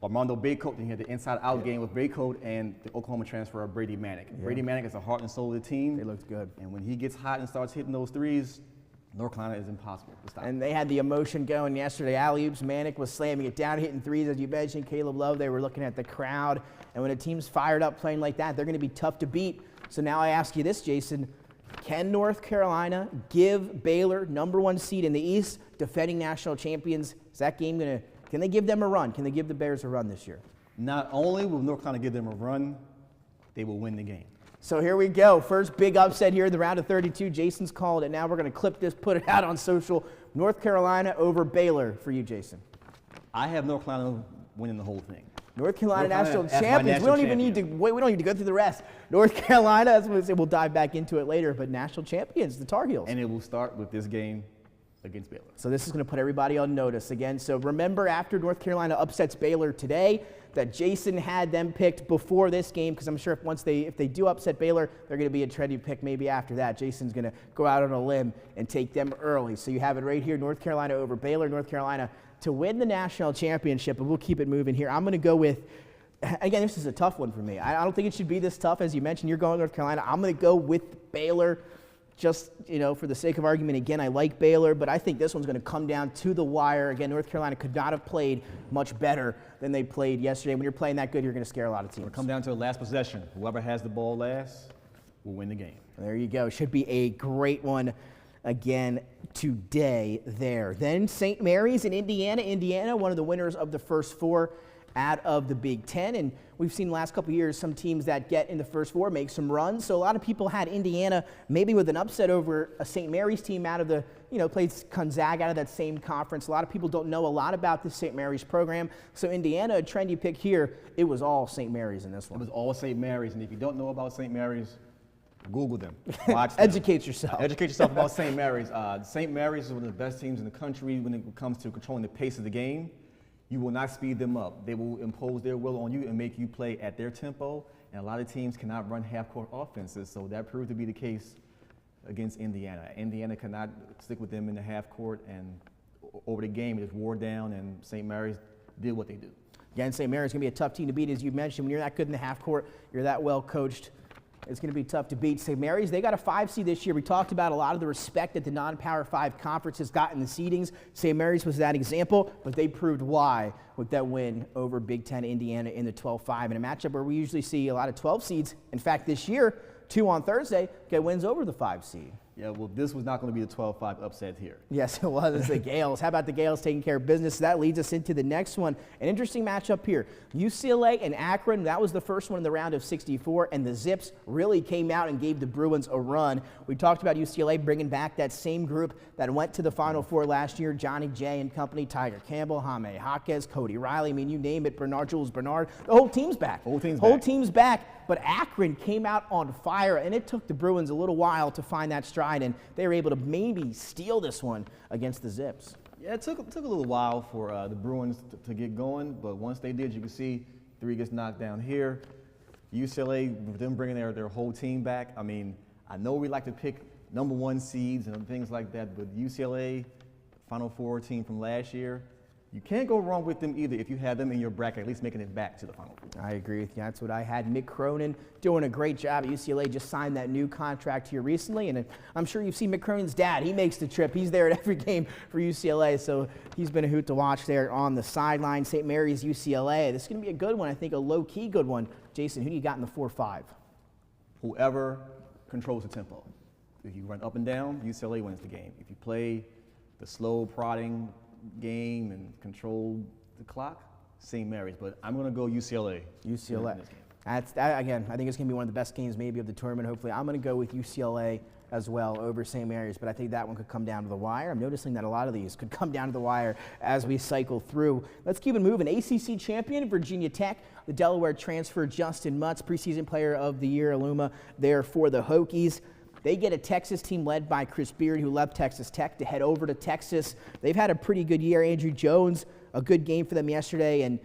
Armando Baycoat, and you had the inside-out game with Baycoat and the Oklahoma transfer of Brady Manick. Yeah. Brady Manick is the heart and soul of the team. They looked good. And when he gets hot and starts hitting those threes, North Carolina is impossible to stop. And they had the emotion going yesterday. Alley-oops, Manick was slamming it down, hitting threes, as you mentioned. Caleb Love, they were looking at the crowd. And when a team's fired up playing like that, they're going to be tough to beat. So now I ask you this, Jason. Can North Carolina give Baylor, #1 seed in the East, defending national champions? Is that game can they give them a run? Can they give the Bears a run this year? Not only will North Carolina give them a run, they will win the game. So here we go. First big upset here in the round of 32. Jason's called it. Now we're going to clip this, put it out on social. North Carolina over Baylor for you, Jason. I have North Carolina winning the whole thing. North Carolina national as my champions. We national don't even need to wait. We don't need to go through the rest. North Carolina, that's what we say. We'll dive back into it later. But national champions, the Tar Heels. And it will start with this game against Baylor. So this is going to put everybody on notice again. So remember, after North Carolina upsets Baylor today, that Jason had them picked before this game, because I'm sure if they do upset Baylor, they're going to be a trendy pick maybe after that. Jason's going to go out on a limb and take them early. So you have it right here: North Carolina over Baylor. North Carolina to win the national championship, and we'll keep it moving here. I'm going to go with. Again, this is a tough one for me. I don't think it should be this tough. As you mentioned, you're going North Carolina. I'm going to go with Baylor just, for the sake of argument. Again, I like Baylor, but I think this one's going to come down to the wire. Again, North Carolina could not have played much better than they played yesterday. When you're playing that good, you're going to scare a lot of teams. It'll come down to the last possession. Whoever has the ball last will win the game. There you go. Should be a great one again today there. Then St. Mary's in Indiana. Indiana, one of the winners of the first four out of the Big Ten. And we've seen the last couple of years some teams that get in the first four make some runs. So a lot of people had Indiana maybe with an upset over a St. Mary's team out of the, played Gonzaga out of that same conference. A lot of people don't know a lot about the St. Mary's program. So Indiana, a trendy pick here. It was all St. Mary's in this one. It was all St. Mary's. And if you don't know about St. Mary's, Google them. Watch them. Educate yourself. Educate yourself about St. Mary's. St. Mary's is one of the best teams in the country when it comes to controlling the pace of the game. You will not speed them up. They will impose their will on you and make you play at their tempo. And a lot of teams cannot run half-court offenses, so that proved to be the case against Indiana. Indiana cannot stick with them in the half-court, and over the game it just wore down, and St. Mary's did what they do. Again, St. Mary's going to be a tough team to beat, as you mentioned. When you're that good in the half-court, you're that well coached, it's going to be tough to beat. St. Mary's, they got a 5 seed this year. We talked about a lot of the respect that the non-Power 5 conferences got in the seedings. St. Mary's was that example, but they proved why with that win over Big Ten Indiana in the 12-5 in a matchup where we usually see a lot of 12 seeds. In fact, this year, 2 on Thursday, get wins over the 5 seed. Yeah, well, this was not going to be the 12-5 upset here. Yes, it was. It's the Gales. How about the Gales taking care of business? That leads us into the next one. An interesting matchup here. UCLA and Akron, that was the first one in the round of 64, and the Zips really came out and gave the Bruins a run. We talked about UCLA bringing back that same group that went to the Final Four last year: Johnny Jay and company, Tiger Campbell, Jaime Jaquez, Cody Riley. I mean, you name it, Bernard Jules Bernard. The whole team's back. Whole team's back. But Akron came out on fire, and it took the Bruins a little while to find that stride, and they were able to maybe steal this one against the Zips. Yeah, it took a little while for the Bruins to get going, but once they did, you can see 3 gets knocked down here. UCLA, them bringing their whole team back. I mean, I know we like to pick #1 seeds and things like that, but UCLA, Final Four team from last year, you can't go wrong with them either if you have them in your bracket, at least making it back to the Final Four. I agree with you. That's what I had. Mick Cronin doing a great job at UCLA. Just signed that new contract here recently, and I'm sure you've seen Mick Cronin's dad. He makes the trip. He's there at every game for UCLA, so he's been a hoot to watch there on the sideline. St. Mary's, UCLA. This is going to be a good one. I think a low-key good one. Jason, who do you got in the 4-5? Whoever controls the tempo. If you run up and down, UCLA wins the game. If you play the slow, prodding game and control the clock, St. Mary's, but I'm going to go UCLA. UCLA. Again, I think it's going to be one of the best games maybe of the tournament, hopefully. I'm going to go with UCLA as well over St. Mary's, but I think that one could come down to the wire. I'm noticing that a lot of these could come down to the wire as we cycle through. Let's keep it moving. ACC champion, Virginia Tech. The Delaware transfer, Justin Mutz, preseason player of the year, Aluma, there for the Hokies. They get a Texas team led by Chris Beard, who left Texas Tech to head over to Texas. They've had a pretty good year. Andrew Jones, a good game for them yesterday, and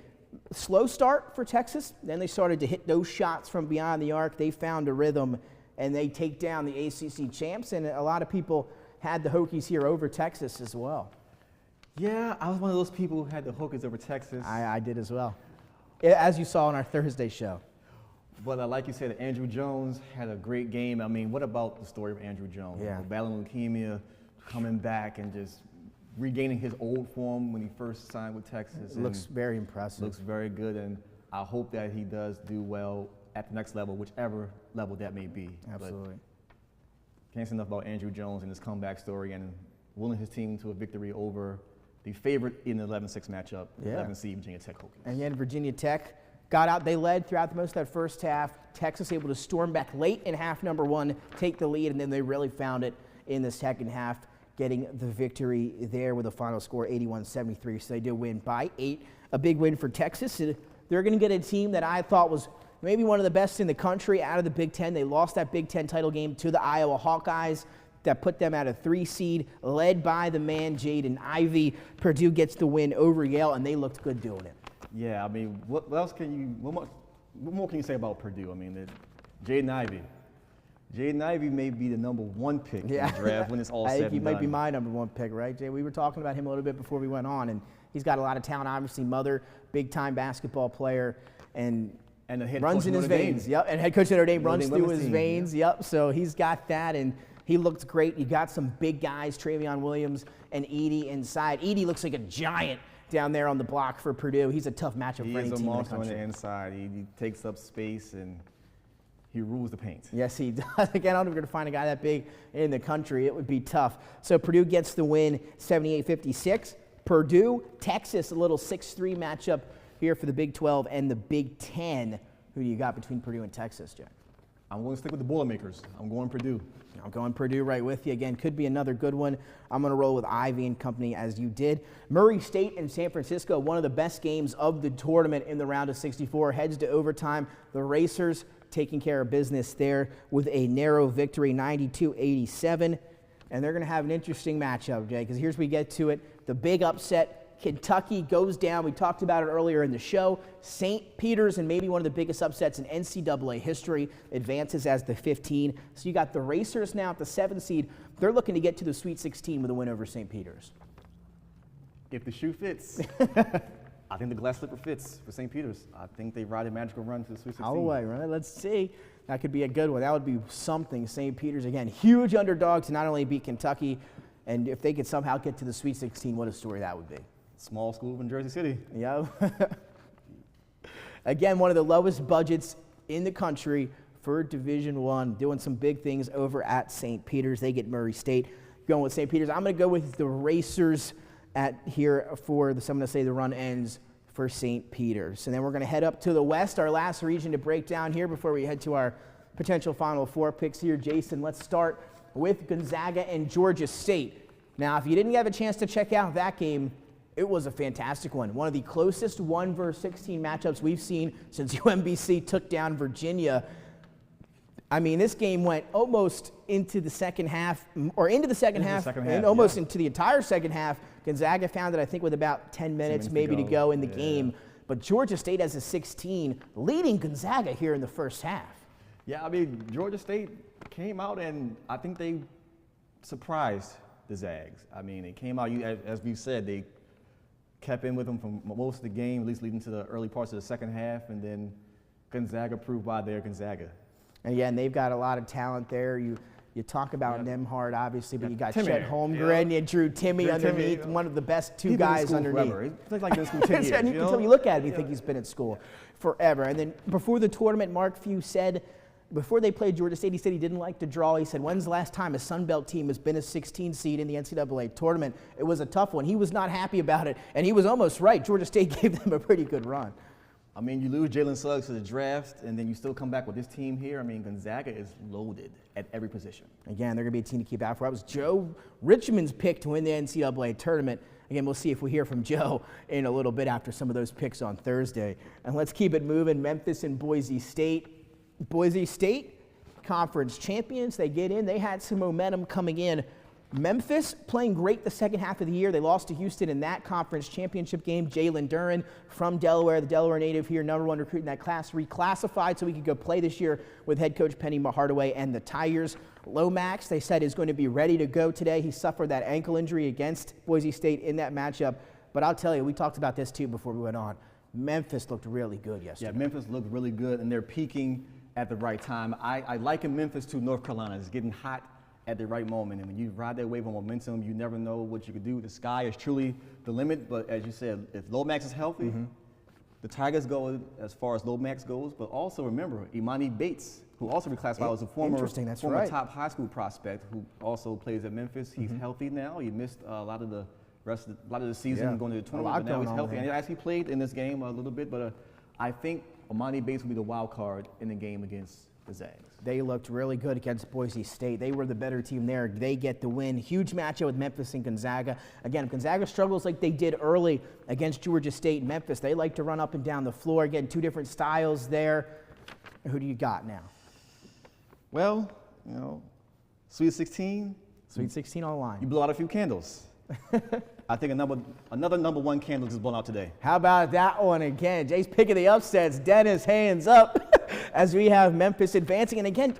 slow start for Texas. Then they started to hit those shots from beyond the arc. They found a rhythm, and they take down the ACC champs, and a lot of people had the Hokies here over Texas as well. Yeah, I was one of those people who had the Hokies over Texas. I did as well, as you saw on our Thursday show. But like you said, Andrew Jones had a great game. I mean, what about the story of Andrew Jones? Yeah. Battling leukemia, coming back and just regaining his old form when he first signed with Texas. It looks very impressive. Looks very good, and I hope that he does do well at the next level, whichever level that may be. Absolutely. But Can't say enough about Andrew Jones and his comeback story and willing his team to a victory over the favorite in the 11-6 matchup, 11 seed Virginia Tech Hokies. And yet Virginia Tech got out. They led throughout most of that first half. Texas able to storm back late in half number one, take the lead, and then they really found it in the second half, getting the victory there with a final score 81-73. So they did win by 8. A big win for Texas. They're going to get a team that I thought was maybe one of the best in the country out of the Big Ten. They lost that Big Ten title game to the Iowa Hawkeyes. That put them at a 3 seed, led by the man Jaden Ivey. Purdue gets the win over Yale, and they looked good doing it. Yeah, I mean, what else can you? What more can you say about Purdue? I mean, Jaden Ivey. Jaden Ivey may be the #1 pick in the draft when it's all said and done. I think he might be my #1 pick, right, Jay? We were talking about him a little bit before we went on, and he's got a lot of talent. Obviously, mother, big-time basketball player, and the head runs coach in his veins. Yep, and head coach of Notre Dame runs through his veins. Yep, so he's got that, and he looked great. You got some big guys, Travion Williams and Edey inside. Edey looks like a giant down there on the block for Purdue. He's a tough matchup for any team in the country. He is a monster on the inside. He takes up space and he rules the paint. Yes, he does. Again, I don't know if we're going to find a guy that big in the country. It would be tough. So Purdue gets the win, 78-56. Purdue, Texas, a little 6-3 matchup here for the Big 12 and the Big 10. Who do you got between Purdue and Texas, Jack? I'm going to stick with the Boilermakers. I'm going Purdue. I'm going Purdue right with you. Again, could be another good one. I'm going to roll with Ivy and company as you did. Murray State and San Francisco, one of the best games of the tournament in the round of 64. Heads to overtime. The Racers taking care of business there with a narrow victory, 92-87. And they're going to have an interesting matchup, Jay, because here's we get to it. The big upset. Kentucky goes down. We talked about it earlier in the show. St. Peter's, and maybe one of the biggest upsets in NCAA history, advances as the 15. So you got the Racers now at the 7 seed. They're looking to get to the Sweet 16 with a win over St. Peter's. If the shoe fits, I think the glass slipper fits for St. Peter's. I think they ride a magical run to the Sweet 16. All the way, right? Let's see. That could be a good one. That would be something. St. Peter's, again, huge underdog to not only beat Kentucky, and if they could somehow get to the Sweet 16, what a story that would be. Small school in Jersey City. Yeah. Again, one of the lowest budgets in the country for Division I, doing some big things over at St. Peter's. They get Murray State. Going with St. Peter's. I'm going to go with the Racers here for the, so I'm going to say the run ends for St. Peter's. And then we're going to head up to the West, our last region to break down here before we head to our potential Final Four picks here. Jason, let's start with Gonzaga and Georgia State. Now, if you didn't have a chance to check out that game, it was a fantastic one. One of the closest 1 versus 16 matchups we've seen since UMBC took down Virginia. I mean, this game went almost into the second half, or into the second half, and almost into the entire second half. Gonzaga found it, I think, with about 10 minutes maybe to go in the game. But Georgia State has a 16, leading Gonzaga here in the first half. Yeah, I mean, Georgia State came out and I think they surprised the Zags. I mean, it came out, as we've said, they kept in with them from most of the game, at least leading to the early parts of the second half, and then Gonzaga proved why they're Gonzaga. And again, they've got a lot of talent there. You talk about Nembhard, obviously, but you got Timmy, Chet Holmgren, you drew Timmy underneath, one of the best two guys underneath. It's like in school 10 years, Until you look at him, you think he's been at school forever. And then before the tournament, Mark Few said, before they played Georgia State, he said he didn't like to draw. He said, when's the last time a Sun Belt team has been a 16 seed in the NCAA tournament? It was a tough one. He was not happy about it, and he was almost right. Georgia State gave them a pretty good run. I mean, you lose Jalen Suggs to the draft, and then you still come back with this team here. I mean, Gonzaga is loaded at every position. Again, they're going to be a team to keep out for. That was Joe Richmond's pick to win the NCAA tournament. Again, we'll see if we hear from Joe in a little bit after some of those picks on Thursday. And let's keep it moving. Memphis and Boise State. Boise State, conference champions. They get in. They had some momentum coming in. Memphis playing great the second half of the year. They lost to Houston in that conference championship game. Jalen Duren from Delaware, the Delaware native here, #1 recruit in that class, reclassified so he could go play this year with head coach Penny Hardaway and the Tigers. Lomax, they said, is going to be ready to go today. He suffered that ankle injury against Boise State in that matchup. But I'll tell you, we talked about this too before we went on. Memphis looked really good yesterday. Yeah, Memphis looked really good, and they're peaking at the right time. I liken Memphis to North Carolina. It's getting hot at the right moment, and when you ride that wave of momentum, you never know what you could do. The sky is truly the limit, but as you said, if Lomax is healthy, the Tigers go as far as Lomax goes, but also remember, Imani Bates who also reclassified, was a former right. top high school prospect who also plays at Memphis. He's healthy now. He missed a lot of the season going to the tournament, but now he's healthy. And he actually played in this game a little bit, but I think Amani Bates will be the wild card in the game against the Zags. They looked really good against Boise State. They were the better team there. They get the win. Huge matchup with Memphis and Gonzaga. Again, Gonzaga struggles like they did early against Georgia State and Memphis. They like to run up and down the floor. Again, two different styles there. Who do you got now? Well, Sweet 16. Sweet 16 on the line. You blew out a few candles. I think another number one candle just blown out today. How about that one again? Jay's picking the upsets. Dennis, hands up as we have Memphis advancing. And again,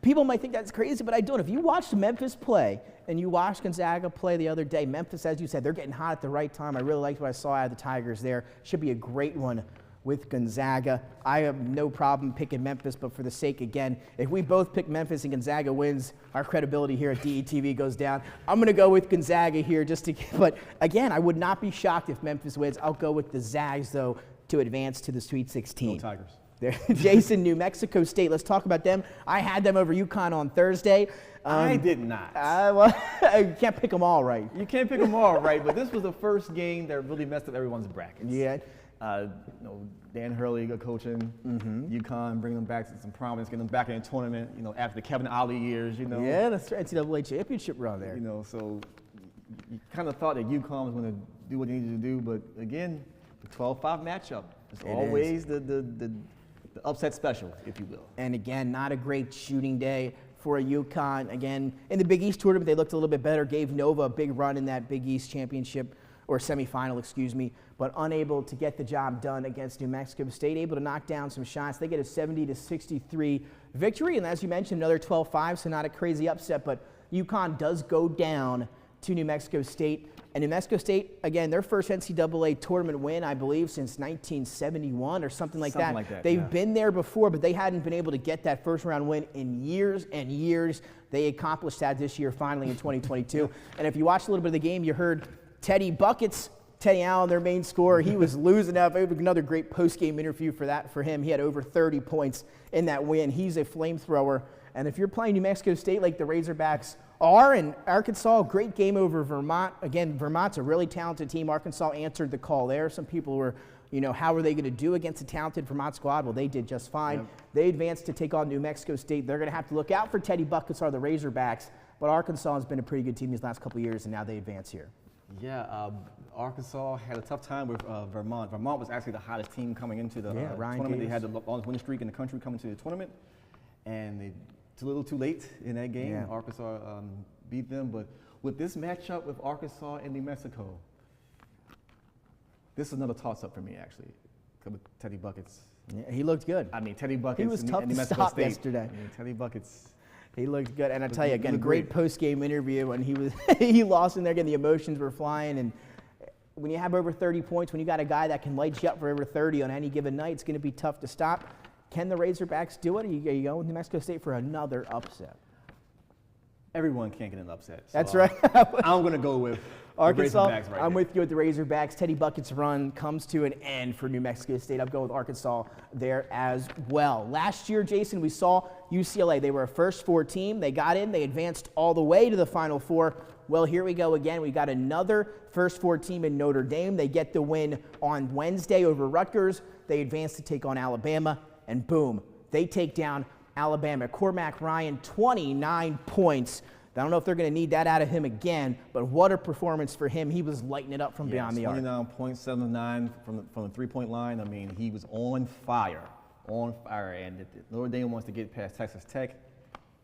people might think that's crazy, but I don't. If you watched Memphis play and you watched Gonzaga play the other day, Memphis, as you said, they're getting hot at the right time. I really liked what I saw out of the Tigers there. Should be a great one with Gonzaga. I have no problem picking Memphis, but for the sake, again, if we both pick Memphis and Gonzaga wins, our credibility here at DETV goes down. I'm going to go with Gonzaga here but again, I would not be shocked if Memphis wins. I'll go with the Zags, though, to advance to the Sweet 16. No Tigers. Jason, New Mexico State. Let's talk about them. I had them over UConn on Thursday. I did not. Well, you can't pick them all right. You can't pick them all right, but this was the first game that really messed up everyone's brackets. Yeah. Dan Hurley coaching UConn, bringing them back to some prominence, getting them back in the tournament, after the Kevin Ollie years, Yeah, that's right, NCAA championship run there. So you kind of thought that UConn was going to do what they needed to do, but again, the 12-5 matchup is always the upset special, if you will. And again, not a great shooting day for UConn. Again, in the Big East tournament, they looked a little bit better, gave Nova a big run in that Big East championship, or semifinal, but unable to get the job done against New Mexico State, able to knock down some shots. They get a 70-63 victory, and as you mentioned, another 12-5, so not a crazy upset, but UConn does go down to New Mexico State. And New Mexico State, again, their first NCAA tournament win, I believe, since 1971 or something like that. They've been there before, but they hadn't been able to get that first-round win in years and years. They accomplished that this year, finally, in 2022. And if you watched a little bit of the game, you heard Teddy Allen, their main scorer, he was losing up. It was another great post-game interview for him. He had over 30 points in that win. He's a flamethrower. And if you're playing New Mexico State like the Razorbacks are, and Arkansas, great game over Vermont. Again, Vermont's a really talented team. Arkansas answered the call there. Some people were, how are they going to do against a talented Vermont squad? Well, they did just fine. Yep. They advanced to take on New Mexico State. They're going to have to look out for Teddy Buckets or the Razorbacks. But Arkansas has been a pretty good team these last couple of years, and now they advance here. Yeah, Arkansas had a tough time with Vermont. Vermont was actually the hottest team coming into the tournament. They had the longest winning streak in the country coming to the tournament, and it's a little too late in that game. Yeah. Arkansas beat them, but with this matchup with Arkansas and New Mexico, this is another toss-up for me, actually, with Teddy Buckets. Yeah, he looked good. I mean, Teddy Buckets. He was tough to stop yesterday. Teddy Buckets. He looked good, and I tell you again, great post-game interview, and he lost in there. Again, the emotions were flying, and when you have over 30 points, when you got a guy that can light you up for over 30 on any given night, it's going to be tough to stop. Can the Razorbacks do it? Are you going with New Mexico State for another upset? Everyone can't get an upset. So that's right. I'm going to go with Arkansas. The Razorbacks right I'm here. with you with the Razorbacks. Teddy Buckets' run comes to an end for New Mexico State. I'm going with Arkansas there as well. Last year, Jason, we saw UCLA. They were a first four team. They got in. They advanced all the way to the Final Four. Well, here we go again. We got another first four team in Notre Dame. They get the win on Wednesday over Rutgers. They advance to take on Alabama, and boom, they take down Alabama. Cormac Ryan, 29 points. I don't know if they're going to need that out of him again, but what a performance for him. He was lighting it up from beyond the arc. 29.79 from the three-point line. I mean, he was on fire. And if Notre Dame wants to get past Texas Tech,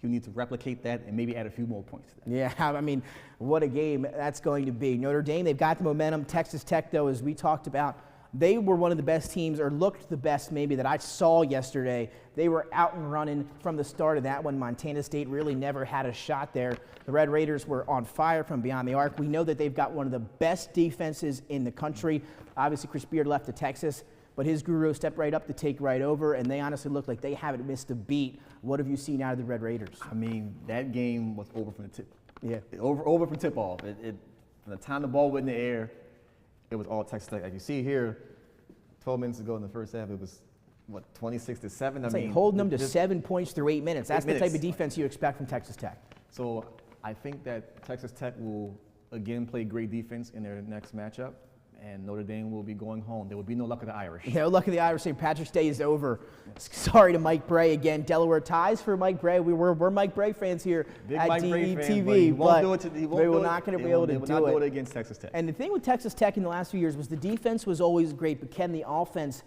he'll need to replicate that and maybe add a few more points to that. Yeah, I mean, what a game that's going to be. Notre Dame, they've got the momentum. Texas Tech, though, as we talked about, they were one of the best teams, or looked the best maybe, that I saw yesterday. They were out and running from the start of that one. Montana State really never had a shot there. The Red Raiders were on fire from beyond the arc. We know that they've got one of the best defenses in the country. Obviously, Chris Beard left to Texas, but his guru stepped right up to take right over, and they honestly look like they haven't missed a beat. What have you seen out of the Red Raiders? I mean, that game was over from the tip. Yeah. Over from tip-off. From the time the ball went in the air, it was all Texas Tech. As you see here, 12 minutes ago in the first half, it was what, 26-7? It's like holding them to 7 points through 8 minutes. That's the type of defense you expect from Texas Tech. So I think that Texas Tech will again play great defense in their next matchup, and Notre Dame will be going home. There will be no luck of the Irish. No luck of the Irish. St. Patrick's Day is over. Sorry to Mike Bray again. Delaware ties for Mike Bray. We're Mike Bray fans here at DETV, but they were not going to be able to do it against Texas Tech. And the thing with Texas Tech in the last few years was the defense was always great, but can the offense,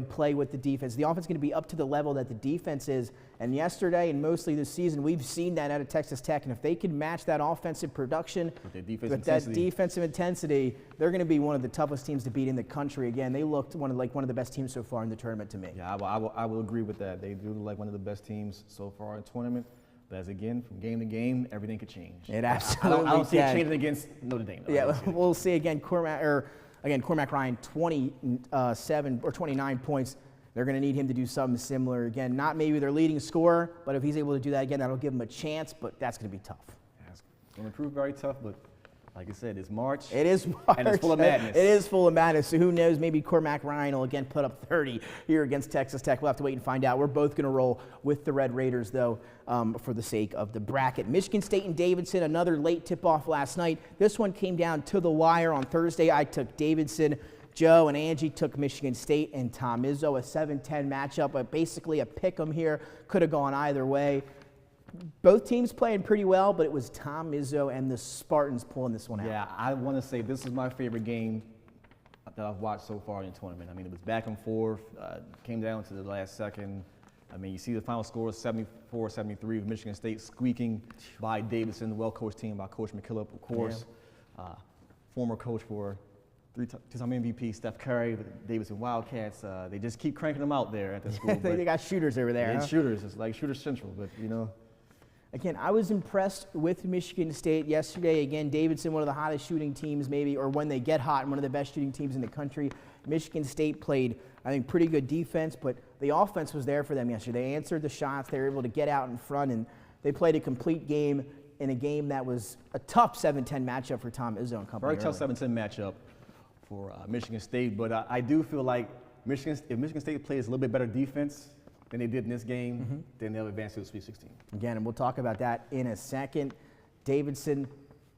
play with the defense? The offense is going to be up to the level that the defense is. And yesterday and mostly this season, we've seen that out of Texas Tech. And if they can match that offensive production with that defensive intensity, they're going to be one of the toughest teams to beat in the country. Again, they looked one of the best teams so far in the tournament to me. Yeah, I will agree with that. They do look like one of the best teams so far in the tournament. But as again, from game to game, everything could change. It absolutely I don't see it changing against Notre Dame. Yeah, we'll see again. Cormac Ryan, 27 or 29 points. They're going to need him to do something similar. Again, not maybe their leading scorer, but if he's able to do that again, that'll give him a chance, but that's going to be tough. Yeah, it's going to prove very tough, but like I said, it's March. It is March. And it's full of madness. It is full of madness. So who knows, maybe Cormac Ryan will again put up 30 here against Texas Tech. We'll have to wait and find out. We're both going to roll with the Red Raiders, though, for the sake of the bracket. Michigan State and Davidson, another late tip-off last night. This one came down to the wire on Thursday. I took Davidson. Joe and Angie took Michigan State, and Tom Izzo, a 7-10 matchup, but basically a pick-em here. Could have gone either way. Both teams playing pretty well, but it was Tom Izzo and the Spartans pulling this one out. Yeah, I want to say this is my favorite game that I've watched so far in the tournament. I mean, it was back and forth, came down to the last second. I mean, you see the final score is 74-73 with Michigan State squeaking by Davidson, the well-coached team by Coach McKillop, of course. Yeah. Former coach for two-time MVP Steph Curry, with Davidson Wildcats. They just keep cranking them out there at the school. They got shooters over there. It's shooters. It's like Shooter Central, but Again, I was impressed with Michigan State yesterday. Again, Davidson, one of the hottest shooting teams maybe, or when they get hot, one of the best shooting teams in the country. Michigan State played, I think, pretty good defense, but the offense was there for them yesterday. They answered the shots. They were able to get out in front, and they played a complete game in a game that was a tough 7-10 matchup for Tom Izzo and company. Very tough 7-10 matchup for Michigan State, but I do feel like if Michigan State plays a little bit better defense than they did in this game, then they'll advance to the Sweet 16. Again, and we'll talk about that in a second. Davidson,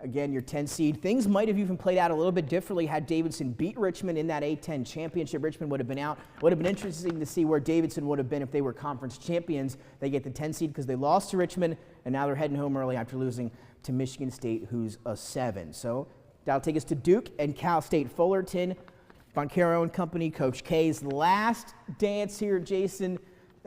again, your 10 seed. Things might have even played out a little bit differently had Davidson beat Richmond in that A-10 championship. Richmond would have been out. It would have been interesting to see where Davidson would have been if they were conference champions. They get the 10 seed because they lost to Richmond, and now they're heading home early after losing to Michigan State, who's a 7. So that'll take us to Duke and Cal State Fullerton. Boncaro and company, Coach K's last dance here, Jason.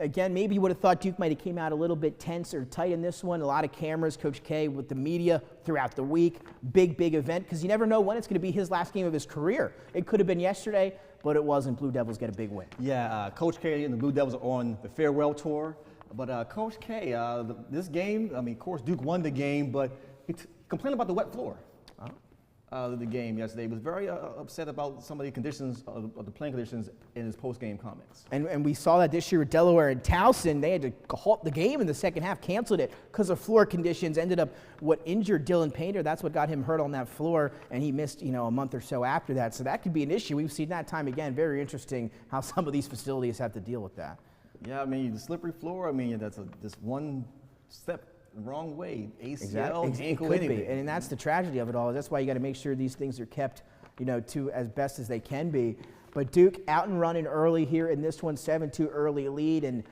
Again, maybe you would have thought Duke might have came out a little bit tense or tight in this one. A lot of cameras, Coach K with the media throughout the week. Big event, because you never know when it's going to be his last game of his career. It could have been yesterday, but it wasn't. Blue Devils get a big win. Yeah, Coach K and the Blue Devils are on the farewell tour. But Coach K, this game, I mean, of course, Duke won the game, but he complained about the wet floor. The game yesterday. He was very upset about some of the conditions, of the playing conditions in his post-game comments. And we saw that this year with Delaware and Towson. They had to halt the game in the second half, canceled it because of floor conditions. Ended up what injured Dylan Painter. That's what got him hurt on that floor, and he missed a month or so after that. So that could be an issue. We've seen that time again. Very interesting how some of these facilities have to deal with that. Yeah, I mean, the slippery floor, I mean, that's just one step the wrong way, ACL, ankle, anything. And that's the tragedy of it all. That's why you got to make sure these things are kept, to as best as they can be. But Duke out and running early here in this one, 7-2 early lead, and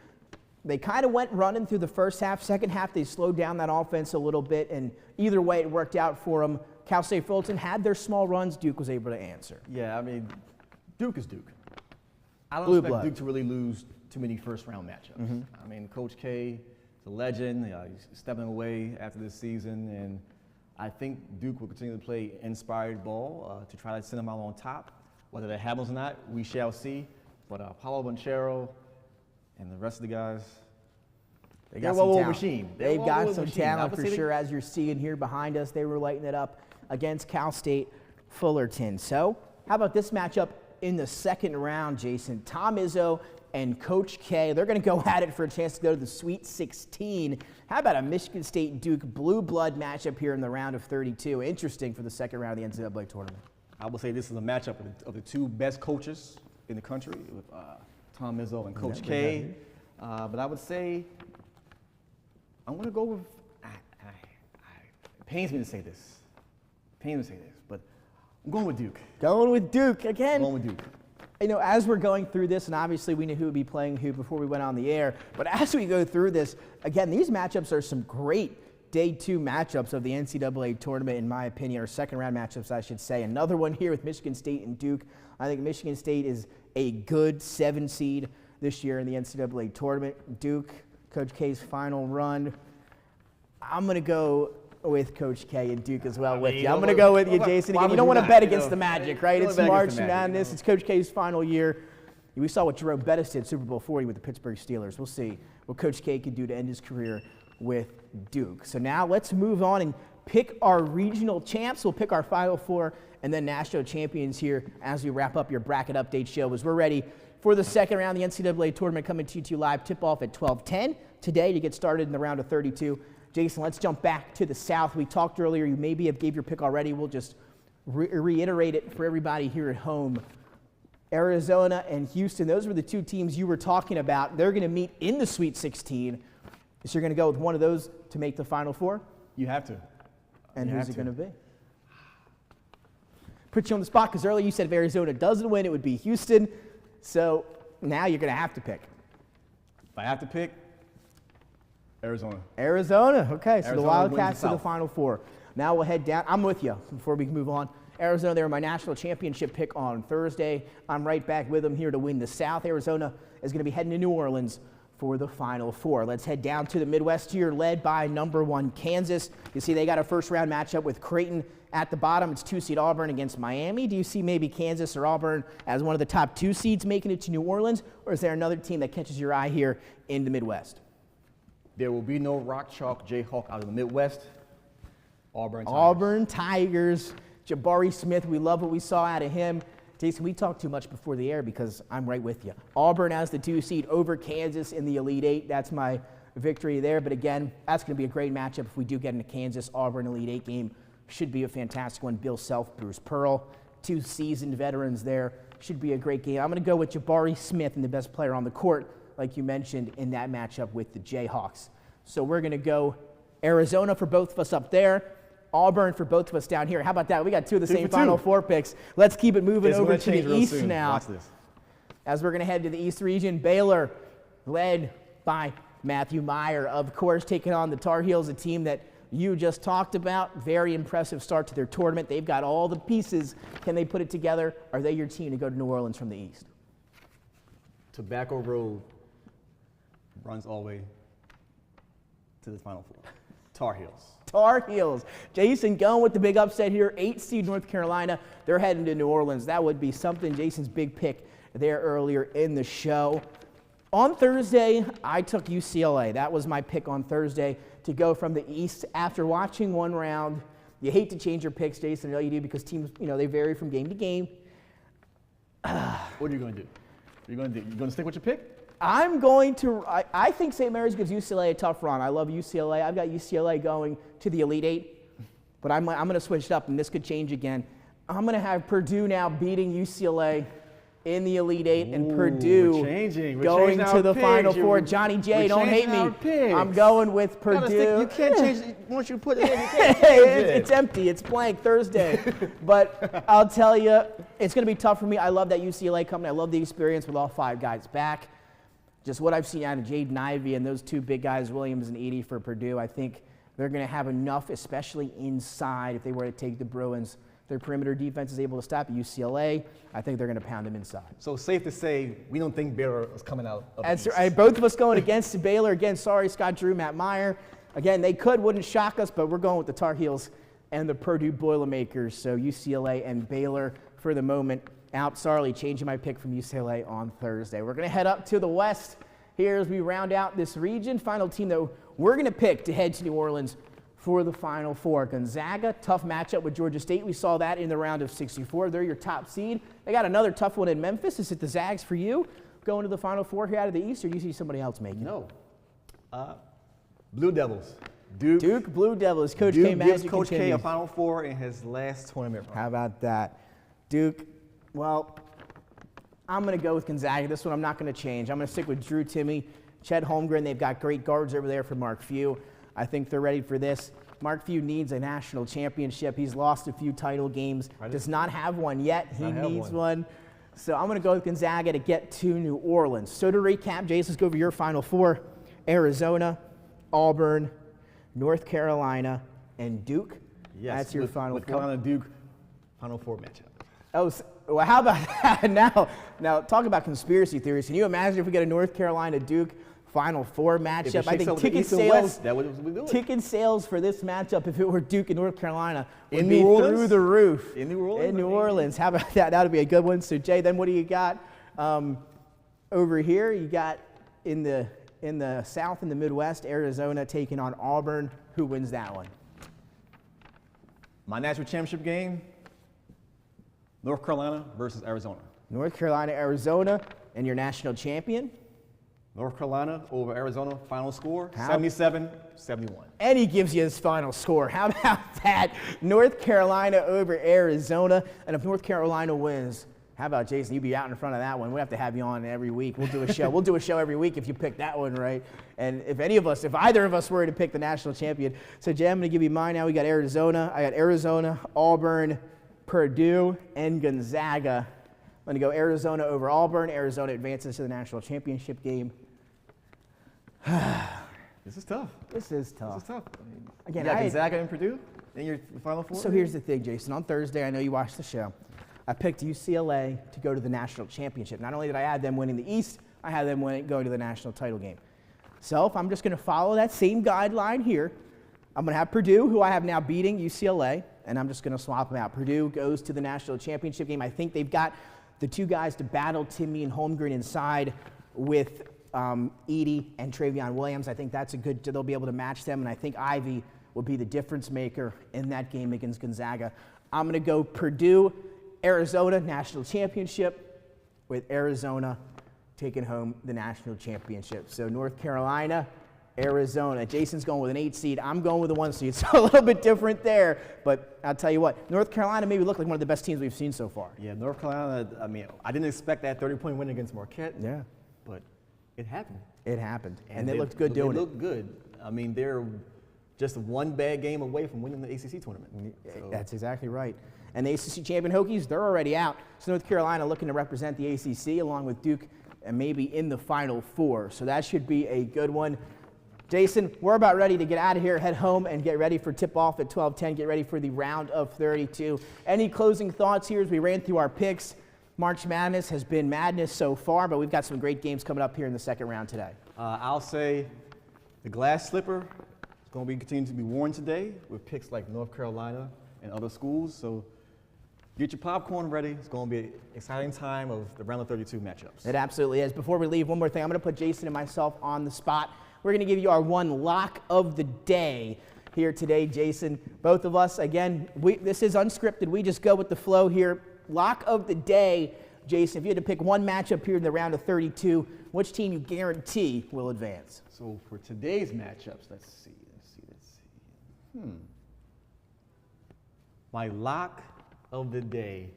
they kind of went running through the first half. Second half, they slowed down that offense a little bit, and either way, it worked out for them. Cal State Fullerton had their small runs. Duke was able to answer. Yeah, I mean, Duke is Duke. I don't Blue expect blood. Duke to really lose too many first-round matchups. I mean, Coach K, the legend, he's stepping away after this season, and I think Duke will continue to play inspired ball to try to send them out on top. Whether that happens or not, we shall see. But Paulo Banchero and the rest of the guys, they're a well-oiled machine. They've got some talent for sure, as you're seeing here behind us. They were lighting it up against Cal State Fullerton. So how about this matchup in the second round, Jason? Tom Izzo and Coach K, they're going to go at it for a chance to go to the Sweet 16. How about a Michigan State-Duke blue blood matchup here in the round of 32? Interesting for the second round of the NCAA tournament. I would say this is a matchup of the two best coaches in the country, with Tom Izzo and Coach K. But I would say I'm going to go with, it pains me to say this. But I'm going with Duke. Going with Duke again. Going with Duke. You know, as we're going through this, and obviously we knew who would be playing who before we went on the air, but as we go through this, again, these matchups are some great Day 2 matchups of the NCAA tournament, in my opinion, or second-round matchups, I should say. Another one here with Michigan State and Duke. I think Michigan State is a good 7 seed this year in the NCAA tournament. Duke, Coach K's final run. I'm going to go with Coach K and Duke as well with you. I'm going to go with you, Jason. Again, you don't want to bet against the Magic, right? It's March Madness. It's Coach K's final year. We saw what Jerome Bettis did Super Bowl 40 with the Pittsburgh Steelers. We'll see what Coach K can do to end his career with Duke. So now let's move on and pick our regional champs. We'll pick our Final Four and then national champions here as we wrap up your bracket update show, as we're ready for the second round of the NCAA tournament coming to you live. Tip-off at 12:10 today to get started in the round of 32. Jason, let's jump back to the South. We talked earlier, you maybe have gave your pick already. We'll just reiterate it for everybody here at home. Arizona and Houston, those were the two teams you were talking about. They're going to meet in the Sweet 16. So you're going to go with one of those to make the Final Four? You have to. And who's it going to be? Put you on the spot because earlier you said if Arizona doesn't win, it would be Houston. So now you're going to have to pick. If I have to pick, Arizona. Arizona. Okay, so Arizona the Wildcats to the South. Final Four. Now we'll head down. I'm with you before we move on. Arizona, they were my national championship pick on Thursday. I'm right back with them here to win the South. Arizona is going to be heading to New Orleans for the Final Four. Let's head down to the Midwest here, led by number 1 Kansas. You see they got a first-round matchup with Creighton at the bottom. It's 2-seed Auburn against Miami. Do you see maybe Kansas or Auburn as one of the top 2 seeds making it to New Orleans, or is there another team that catches your eye here in the Midwest? There will be no Rock Chalk Jayhawk out of the Midwest. Auburn Tigers. Auburn Tigers. Jabari Smith, we love what we saw out of him. Jason, we talked too much before the air because I'm right with you. Auburn as the 2 seed over Kansas in the Elite 8. That's my victory there. But again, that's going to be a great matchup if we do get into Kansas. Auburn Elite 8 game should be a fantastic one. Bill Self, Bruce Pearl, 2 seasoned veterans there. Should be a great game. I'm going to go with Jabari Smith and the best player on the court, like you mentioned, in that matchup with the Jayhawks. So we're going to go Arizona for both of us up there. Auburn for both of us down here. How about that? We got 2 of the same Final Four picks. Let's keep it moving over to the East now. Watch this. As we're going to head to the East region, Baylor, led by Matthew Meyer, of course, taking on the Tar Heels, a team that you just talked about. Very impressive start to their tournament. They've got all the pieces. Can they put it together? Are they your team to go to New Orleans from the East? Tobacco Road runs all the way to the Final Four. Tar Heels. Tar Heels. Jason going with the big upset here. 8-seed North Carolina. They're heading to New Orleans. That would be something. Jason's big pick there earlier in the show. On Thursday, I took UCLA. That was my pick on Thursday to go from the East. After watching one round, you hate to change your picks, Jason. I know you do because teams, they vary from game to game. What are you going to do? You're going to stick with your pick? I'm going to, I think St. Mary's gives UCLA a tough run. I love UCLA. I've got UCLA going to the Elite 8, but I'm going to switch it up, and this could change again. I'm going to have Purdue now beating UCLA in the Elite 8, and Purdue going to the Final Four. Johnny J, don't hate me. I'm going with Purdue. You can't change it. Once you put it in, you can't change it. It's empty. It's blank Thursday. But I'll tell you, it's going to be tough for me. I love that UCLA coming. I love the experience with all 5 guys back. Just what I've seen out of Jaden Ivey and those 2 big guys, Williams and Edey for Purdue, I think they're going to have enough, especially inside, if they were to take the Bruins. Their perimeter defense is able to stop UCLA. I think they're going to pound them inside. So safe to say, we don't think Baylor is coming out of the East. Right, both of us going against Baylor. Again, sorry, Scott Drew, Matt Meyer. Again, they wouldn't shock us, but we're going with the Tar Heels and the Purdue Boilermakers. So UCLA and Baylor for the moment out. Sorry, changing my pick from UCLA on Thursday. We're going to head up to the West here as we round out this region. Final team that we're going to pick to head to New Orleans for the Final Four. Gonzaga, tough matchup with Georgia State. We saw that in the round of 64. They're your top seed. They got another tough one in Memphis. Is it the Zags for you going to the Final Four here out of the East, or do you see somebody else making it? No. Blue Devils. Duke Blue Devils. Coach K. Duke gives Coach K a Final Four in his last tournament run. How about that? Duke, well, I'm going to go with Gonzaga. This one I'm not going to change. I'm going to stick with Drew Timme, Chet Holmgren. They've got great guards over there for Mark Few. I think they're ready for this. Mark Few needs a national championship. He's lost a few title games. Does not have one yet. He needs one. So I'm going to go with Gonzaga to get to New Orleans. So to recap, Jason, let's go over your Final Four. Arizona, Auburn, North Carolina, and Duke. Yes, that's your Final Four. Carolina Duke Final Four matchup. Oh, well, how about that? Now talk about conspiracy theories. Can you imagine if we get a North Carolina Duke Final Four matchup? I think ticket sales for this matchup, if it were Duke and North Carolina, would be through the roof. In New Orleans? In New Orleans. How about that? That would be a good one. So, Jay, then what do you got over here? You got in the South and the Midwest, Arizona taking on Auburn. Who wins that one? My national championship game, North Carolina versus Arizona. North Carolina, Arizona, and your national champion? North Carolina over Arizona, final score, 77-71. And he gives you his final score. How about that? North Carolina over Arizona. And if North Carolina wins, how about, Jason, you'd be out in front of that one. We have to have you on every week. We'll do a show. We'll do a show every week if you pick that one right. And if either of us were to pick the national champion. So, Jay, I'm going to give you mine now. We got Arizona. I got Arizona, Auburn, Purdue, and Gonzaga. I'm going to go Arizona over Auburn. Arizona advances to the national championship game. This is tough. This is tough. Again, you got Gonzaga and Purdue in your Final Four? So here's the thing, Jason. On Thursday, I know you watched the show. I picked UCLA to go to the national championship. Not only did I add them winning the East, I had them going to the national title game. So if I'm just going to follow that same guideline here, I'm going to have Purdue, who I have now beating UCLA, and I'm just going to swap them out. Purdue goes to the national championship game. I think they've got the two guys to battle Timme and Holmgren inside with Edey and Travion Williams. I think that's they'll be able to match them, and I think Ivy will be the difference maker in that game against Gonzaga. I'm going to go Purdue, Arizona, national championship, with Arizona taking home the national championship. So North Carolina, Arizona. Jason's going with an 8 seed. I'm going with a 1 seed. So a little bit different there, but I'll tell you what, North Carolina maybe looked like one of the best teams we've seen so far. Yeah, North Carolina, I mean, I didn't expect that 30-point win against Marquette. Yeah. But it happened. It happened. And they looked good doing it. They looked good. I mean, they're just one bad game away from winning the ACC tournament. So. That's exactly right. And the ACC champion Hokies, they're already out. So North Carolina looking to represent the ACC along with Duke and maybe in the Final Four. So that should be a good one. Jason, we're about ready to get out of here, head home, and get ready for tip-off at 12:10. Get ready for the round of 32. Any closing thoughts here as we ran through our picks? March Madness has been madness so far, but we've got some great games coming up here in the second round today. I'll say the glass slipper is going to be continuing to be worn today with picks like North Carolina and other schools. So get your popcorn ready. It's going to be an exciting time of the round of 32 matchups. It absolutely is. Before we leave, one more thing. I'm going to put Jason and myself on the spot. We're going to give you our one lock of the day here today, Jason. Both of us, again, this is unscripted. We just go with the flow here. Lock of the day, Jason, if you had to pick one matchup here in the round of 32, which team you guarantee will advance? So for today's matchups, let's see. My lock of the day,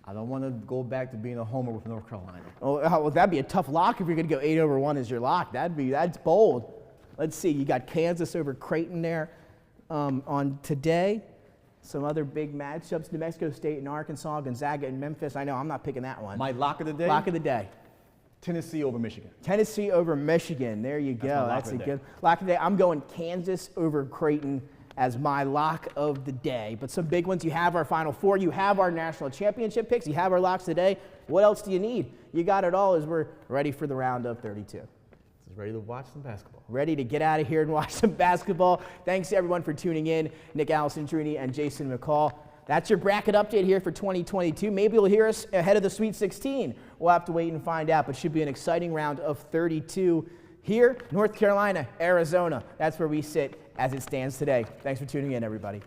I don't want to go back to being a homer with North Carolina. Oh, well, that'd be a tough lock if you're going to go 8/1 as your lock. That's bold. Let's see. You got Kansas over Creighton there on today. Some other big matchups: New Mexico State and Arkansas, Gonzaga and Memphis. I know I'm not picking that one. My lock of the day. Lock of the day. Tennessee over Michigan. Tennessee over Michigan. There you go. That's a good lock of the day. I'm going Kansas over Creighton as my lock of the day. But some big ones. You have our Final Four. You have our national championship picks. You have our locks today. What else do you need? You got it all as we're ready for the round of 32. Ready to watch some basketball. Ready to get out of here and watch some basketball. Thanks to everyone for tuning in. Nick Alessandrini and Jason McCall. That's your bracket update here for 2022. Maybe you'll hear us ahead of the Sweet 16. We'll have to wait and find out, but should be an exciting round of 32 here. North Carolina, Arizona. That's where we sit as it stands today. Thanks for tuning in, everybody.